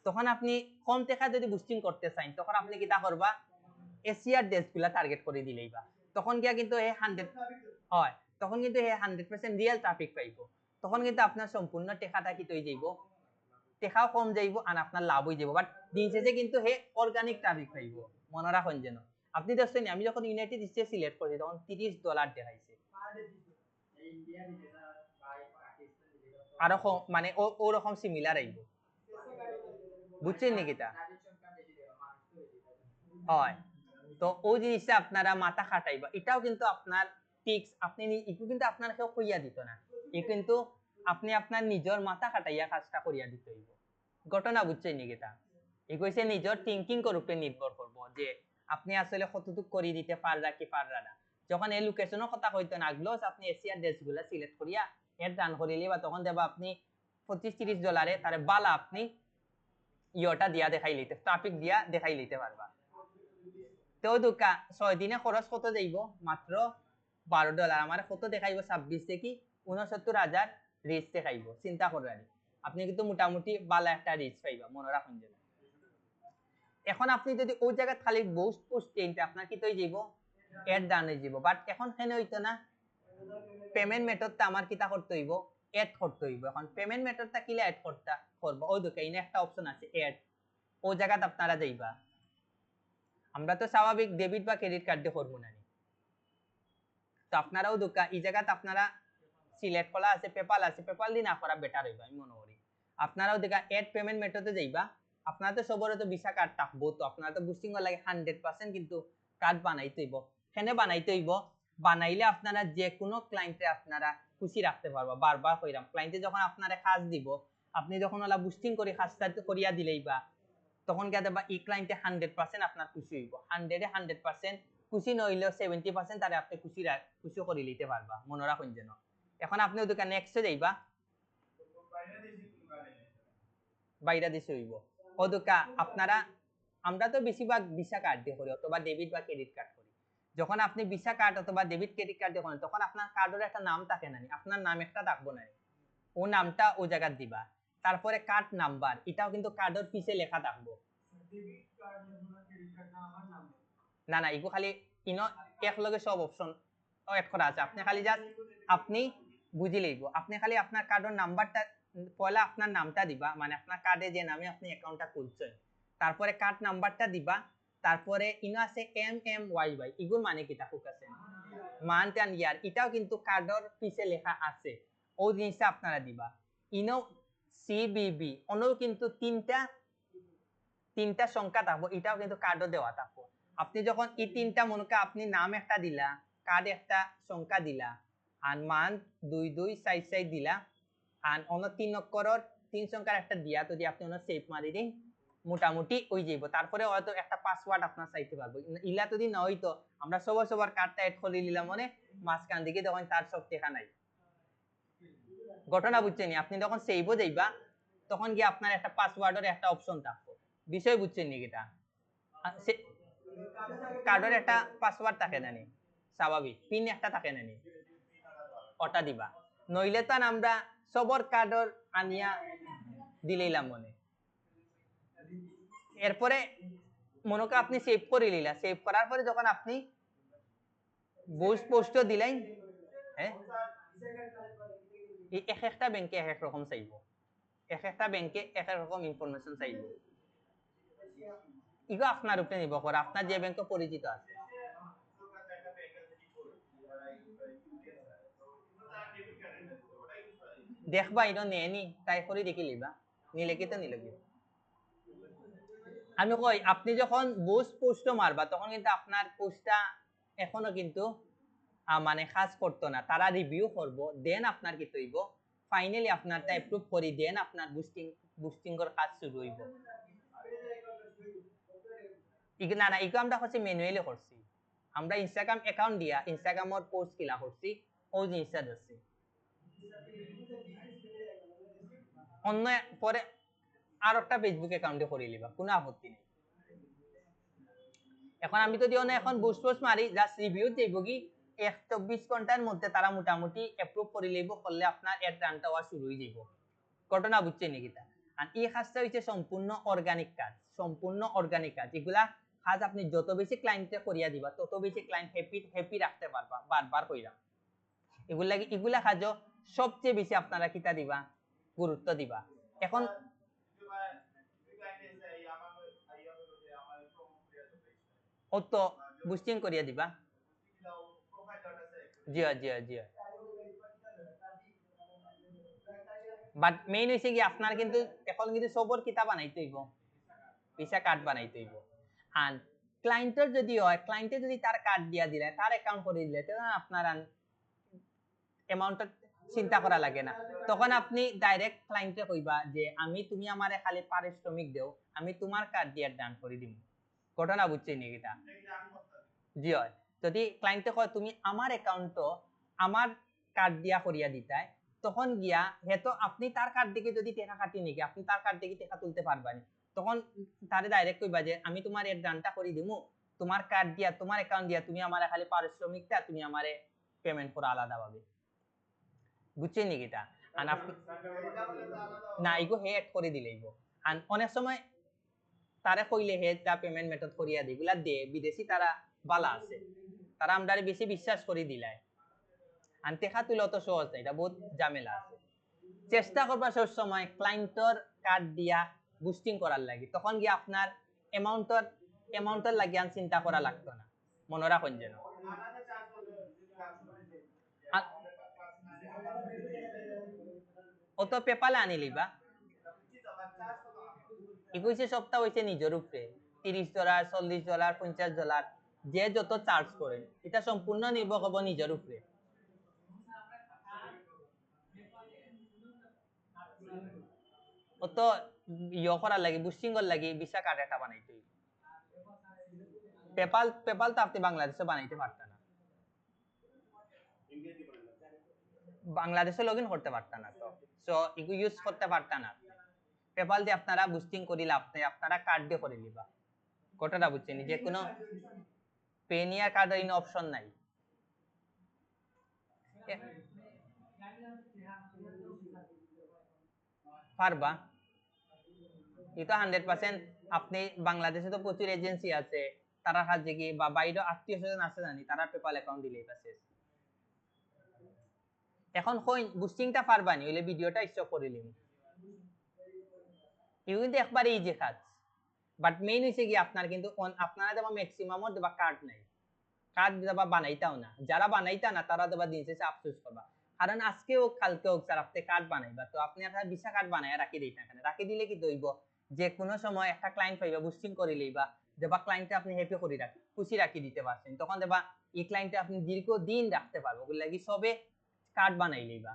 তখন আপনি কম টাকা যদি বুস্টিং করতে চান তখন আপনি কিটা করবা এশিয়ার দেশগুলা টার্গেট করে দিলেইবা তখন গিয়া কিন্তু হে 100 হয় তখন কিন্তু হে 100% রিয়েল ট্রাফিক পাইব তখন কিন্তু আপনার সম্পূর্ণ টাকাটা কি তৈ যাইব টাকাও কম যাইব আর আপনার লাভ হয়ে যাইব বাট দিন শেষে কিন্তু হে অর্গানিক ট্রাফিক পাইব মনে রাখুন যেন আপনি দেখছেন আমি যখন ইউনাইটেড স্টেটস সিলেক্ট করছি তখন $30 দেখাইছে আরো মানে ওরকম সিমিলার আইব বুঝছেন নাকি তা হয় তো ওই জিনিসটা আপনারা মাথা খাটাইবা এটাও কিন্তু আপনার টিক্স আপনি একটু কিন্তু আপনার কেউ কইয়া দিত না এ কিন্তু আপনি আপনার নিজের মাথা খাটাইয়া কাজটা করিয়া দিতে হইব ঘটনা বুঝছেন নাকি তা এই কইছে নিজের থিংকিং এর উপরে নির্ভর করব যে আপনি আসলে কতটুক করে দিতে পাররা কি পাররা না যখন এই লোকেশনের কথা কইতে লাগলো আপনি এশিয়ার দেশগুলা সিলেক্ট করিয়া এর রান করিলে বা তখন দেবা আপনি $25-30 তারে বালা আপনি ইয়োটা দিয়া দেখাই লইতে ট্রাফিক দিয়া দেখাই লইতে পারবা তো দুকা 6 দিনে খরচ কত যাইব মাত্র $12 আমার কত দেখাইব 26 থেকে 69,000 রিচ দেখাইব চিন্তা করেন আপনি কিন্তু মোটামুটি বালা একটা রিচ পাইবা মনে রাখুন যে এখন আপনি যদি ওই জায়গা খালি বুস্ট পোস্ট টেনটা আপনার কি তৈ যাইব এড ডান হয়ে যাব বাট এখন কেন হইতো না পেমেন্ট মেথডটা আমার কিটা করতে হইব এড করতে হইব এখন পেমেন্ট মেথডটা কিলা এড করব ওই দুকা ইনে একটা অপশন আছে এড ওই জায়গাতে আপনারা যাইবা আমরা তো স্বাভাবিক ডেবিট বা ক্রেডিট কার্ড দিয়ে করব না তো আপনারাও দুকা এই জায়গাতে আপনারা সিলেক্ট করা আছে পেপাল দি না করা বেটার হইবা আমি মনে করি আপনারাও দেখা এড পেমেন্ট মেথডে যাইবা আপনারা তো সবরে তো ভিসা কার্ড থাকবো তো আপনারা তো বুস্টিং লাগে 100% কিন্তু কার্ড বানাইতে হইব কেনে বানাইতে হইব বানাইলে আপনারা যে কোনো ক্লায়েন্টে আপনারা খুশি রাখতে পারবা বারবার কইরাম ক্লায়েন্টে যখন আপনারা কাজ দিব আপনি যখন ওলা বুস্টিং করে কাজটা করিয়া দিলেইবা তখন কে দেবা এই ক্লায়েন্টে 100% আপনার খুশি হইব 100 এ 100% খুশি নইলেও 70% তারে আপনি খুশি করে নিতে পারবা মনে রাখুন যেন এখন আপনি ওদিকে নেক্সটে যাইবা বাইরে দিছে হইব ওদিকে আপনারা আমরা তো বেশিরভাগ ভিসা কার্ড দিয়ে করি অথবা ডেবিট বা ক্রেডিট কার্ড করি যখন আপনি ভিসা কার্ড অথবা ডেবিট ক্রেডিট কার্ড দিয়ে করেন তখন আপনার কার্ডের একটা নাম থাকে না আপনার নাম একটা থাকবো না ও নামটা ও জায়গা দিবা তারপরে কার্ড নাম্বার এটাও কিন্তু কার্ডের পিছে লেখা থাকবো না না এগো খালি ইনো একলগে সব অপশন এড করা আছে আপনি খালি জাস্ট আপনি বুঝি লইব আপনি খালি আপনার কার্ডের নাম্বারটা পয়লা আপনার নামটা দিবা মানে আপনার কার্ডে যে নামে আপনি অ্যাকাউন্টটা খুলছেন তারপরে কার্ড নাম্বারটা দিবা তারপরে ইনো আছে MMYY, এগুলো মানে কি তাকুক আছে মান্থ এন্ড ইয়ার, এটাও কিন্তু কার্ডর পিছে লেখা আছে, ও জিনিসটা আপনারা দিবা। ইনো CBB অনও কিন্তু তিনটা সংখ্যা থাকবো, এটাও কিন্তু কার্ডও দেওয়া থাকবো। আপনি যখন এই তিনটা মনে করেন আপনি নাম একটা দিলা, কার্ড একটা সংখ্যা দিলা, আর মান্থ 2244 দিলা, আর অন্য 3 অক্ষরের 3 সংখ্যার একটা দিয়া তো দিয়ে আপনি অন্য সেভ মারি দিন, মোটামুটি ওই যাইব। তারপরে হয়তো একটা পাসওয়ার্ড আপনার চাইতে পারবো, ইলা যদি না হইতো আমরা সবার কার্ডটা এড করে নিলাম মানে মাঝখান দিকে তখন তার সব টেকা নাই। ঘটনা বুঝছেন? আপনি যখন সেভও যাইবা তখন গিয়ে আপনার একটা পাসওয়ার্ডের একটা অপশন থাকবে, বিষয় বুঝছেন নি? এটা কার্ডের একটা পাসওয়ার্ড থাকে নানি, স্বাভাবিক পিন একটা থাকে নানি, ওটা দিবা। নইলে তো আমরা সবর কার্ডর আনিয়া দিলাম মনে। এরপরে মনে করেন আপনি সেভ করে নিলা, সেভ করার পরে যখন আপনি বুস্ট পোস্টও দিলেন, হ্যাঁ এক একটা ব্যাংকে এক এক রকম চাইব, এক একটা ব্যাংকে এক এক রকম ইনফরমেশন চাইব, ইগো আপনার উপরে নির্ভর করে, আপনার যে ব্যাংকে পরিচিত আছে। দেখবা এটা নেয়নি, তাই করে দেখি লিবা, নিলে কি তো নিলে কি। আমি কই আপনি যখন বুস্ট পোস্টও মারবা তখন কিন্তু আপনার পোস্টটা এখনো কিন্তু মানে কাজ করতো না, তারা রিভিউ করবো, দেন আপনার কি হইব, ফাইনালি আপনারটা অ্যাপ্রুভ করি দেন আপনার বুস্টিং এর কাজ শুরু হইব। না না ইগো আমরা হচ্ছে ম্যানুয়ালি করছি, আমরা ইনস্টাগ্রাম অ্যাকাউন্ট দিয়া ইনস্টাগ্রামের পোস্ট কিলা করছি, ওই জিনিসটা দিচ্ছি। অন্য পরে আর একটা ফেসবুক অ্যাকাউন্টে করে লিবা, কোনো আপত্তি নেই। এখন আমি তো দিও না, এখন বুস্ট পোস্ট মারি জাস্ট রিভিউ যাইব কি 24 ঘন্টার মধ্যে তারা মোটামুটি অ্যাপ্রুভ করে লইব, করলে আপনার এড রানটা হওয়া শুরু হয়ে যাইব। ঘটনা বুঝছেন নাকি? তা আর এই কাজটা হচ্ছে সম্পূর্ণ অর্গানিক কাজ, সম্পূর্ণ অর্গানিক কাজ। এগুলা কাজ আপনি যত বেশি ক্লায়েন্টে করিয়া দিবা তত বেশি ক্লায়েন্ট হ্যাপি রাখতে পারবা বারবার কইরা। এগুলা কাজও সবচেয়ে বেশি আপনারা কিতা দিবা, গুরুত্ব দিবা। এখন অত বুস্টিং করিয়া দিবা, জি জি জি। বাট মেইন হইছে কি আপনার কিন্তু এখন কিন্তু সবর কিতাব বানাইতে হইব, ভিসা কার্ড বানাইতে হইব। আর ক্লায়েন্টের যদি হয়, ক্লায়েন্টে যদি তার কার্ড দিয়া দিলে, তার অ্যাকাউন্ট করে দিলে, তখন আপনার অ্যামাউন্টটা চিন্তা করা লাগে না। তখন আপনি ডাইরেক্ট ক্লায়েন্টে কইবা যে তুমি আমারে খালি পারিশ্রমিক দেও, আমি তোমার কার্ড দিয়ে ডান করে দিব। ঘটনা বুঝছেন নি এটা? জি হয়। যদি ক্লায়েন্টে কয় তুমি আমার অ্যাকাউন্টও আমার কার্ড দিয়া করিয়া দিতাই, তখন গিয়া হেতো আপনি তার কার্ড দিকে যদি টাকা কাটি নিকে, আপনি তার কার্ড দিকে টাকা তুলতে পারবানি। তখন তারে ডাইরেক্ট কইবা যে আমি তোমার এর ডানটা করে দিমু, তোমার কার্ড দিয়া তোমার অ্যাকাউন্ট দিয়া তুমি আমারে খালি পারিশ্রমিকটা তুমি আমারে পেমেন্ট করা আলাদাভাবে। বুঝছেন নি এটা? আর না ইগো হে অ্যাড করে দিলেইব। আর অনেক সময় তারা কইলে হে তা পেমেন্ট মেথড করিয়া দি, এগুলা দে বিদেশি তারা বালা আছে, তারা আমরারে বেশি বিশ্বাস করে দিলায়। আর টেকা তুলে অত সহজ না, এটা বহুত ঝামেলা আছে। চেষ্টা করবা সব সময় ক্লায়েন্টর কার্ড দিয়া বুস্টিং করার লাগি, তখন গিয়ে আপনার অ্যামাউন্টের লাগি আর চিন্তা করা লাগতো না, মনে রাখুন যেন। অত পেপালে আনি লিবা, $21 সপ্তাহ হইছে নিজের উপরে, $30, $40, $50 যে যত চার্জ করেন, এটা সম্পূর্ণ নির্ভর করব নিজের উপরে। অত ইয়ে করার লাগি, বুস্টিং করার লাগি ভিসা কার্ড একটা বানাইতে হইব। পেপাল তো আপনি বাংলাদেশে বানাইতে পারতেন না, বাংলাদেশে লগ ইন করতে পারতেন না, তো সো এগুলো ইউজ করতে পারতেন না। পেপাল দিয়ে আপনারা বুস্টিং করিলে আপনারা কার্ড দিয়ে করে নিবা। কতটা বুঝছেন? যে কোনো পেনিয়া কার্ড ইন অপশন নাই। পারবা, এটা 100%। আপনি বাংলাদেশে তো প্রচুর এজেন্সি আছে, তারা কাজে কি বা বাইরে আত্মীয় স্বজন আছে জানি, তারা পেপাল অ্যাকাউন্ট দিলেই পাচ্ছে। এখন কই বুস্টিংটা পারবানি হইলে ভিডিওটা স্টপ করে লিম, ইউ কিন্তু একবারে ইজি কাজ। বাট মেইন হইছে কি আপনার কিন্তু আপনারা দেবা ম্যাক্সিমামত দেবা কার্ড নাই, কার্ড দেবা বানাইতাও না, যারা বানাইতা না তারা দেবা দিন শেষে আফসোস করবা। কারণ আজকে হোক কালকে হোক স্যার আপনি কার্ড বানাইবা, তো আপনি একটা ভিসা কার্ড বানায় রাখি দিই এখানে, রাখি দিলে কি দইব যে কোনো সময় একটা ক্লায়েন্ট পাইবা, বুস্টিং করে লইবা, দেবা ক্লায়েন্টে আপনি হ্যাপি করে রাখি, খুশি রাখি দিতে পারছেন, তখন দেবা এই ক্লায়েন্টে আপনি দীর্ঘদিন রাখতে পারবো, ওগুলো লাগি সবে কার্ড বানাই লইবা।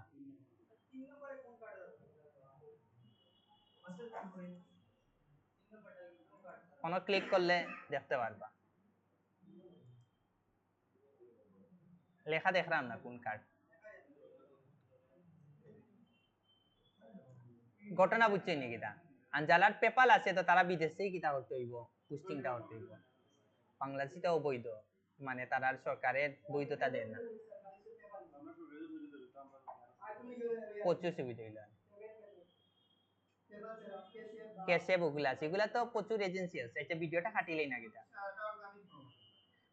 কোনো ক্লিক করলে দেখতে পারবা, লেখা দেখলাম না কোন কার্ড। ঘটনা বুঝছেন নি কিটা, আর যারা পেপাল আছে তো তারা বিদেশেই কিটা করতে হইব, পোস্টিংটা করতে হইব, বাংলাদেশিটা অবৈধ, মানে তারা সরকারের বৈধতা দেন না, প্রচুর সুবিধা হইল। ক্যাশে ওগুলা আছে, এগুলা তো প্রচুর এজেন্সি আছে, এটা ভিডিওটা কাটিলেই না কিটা।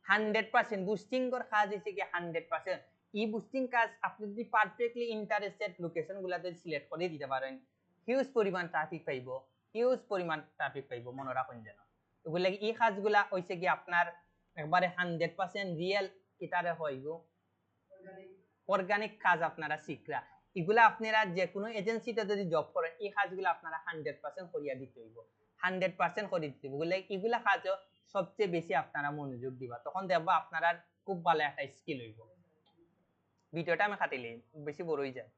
100% বুস্টিং কর কাজ হইছে কি 100%। ই বুস্টিং কাজ আপনি যদি পারফেক্টলি ইন্টারেস্টেড লোকেশন গুলাতে সিলেক্ট করে দিতে পারেন, হিউজ পরিমাণ ট্রাফিক পাইবো, হিউজ পরিমাণ ট্রাফিক পাইবো, মনে রাখুন যেন। ওগুলা এই কাজগুলা হইছে কি আপনার একবারে 100% রিয়েল কিতারে হইব, অর্গানিক কাজ আপনারা শিখরা, এগুলা আপনারা যে কোনো এজেন্সিতে যদি জব করেন এই কাজগুলো আপনারা 100% করিয়া দিতে হইব, 100% করে দিতে হইব। এগুলা কাজও সবচেয়ে বেশি আপনারা মনোযোগ দিবা, তখন দেখবা আপনারা খুব ভালো একটা স্কিল হইব। ভিডিওটা আমি কাটিলে বেশি বড় হয়ে যায়।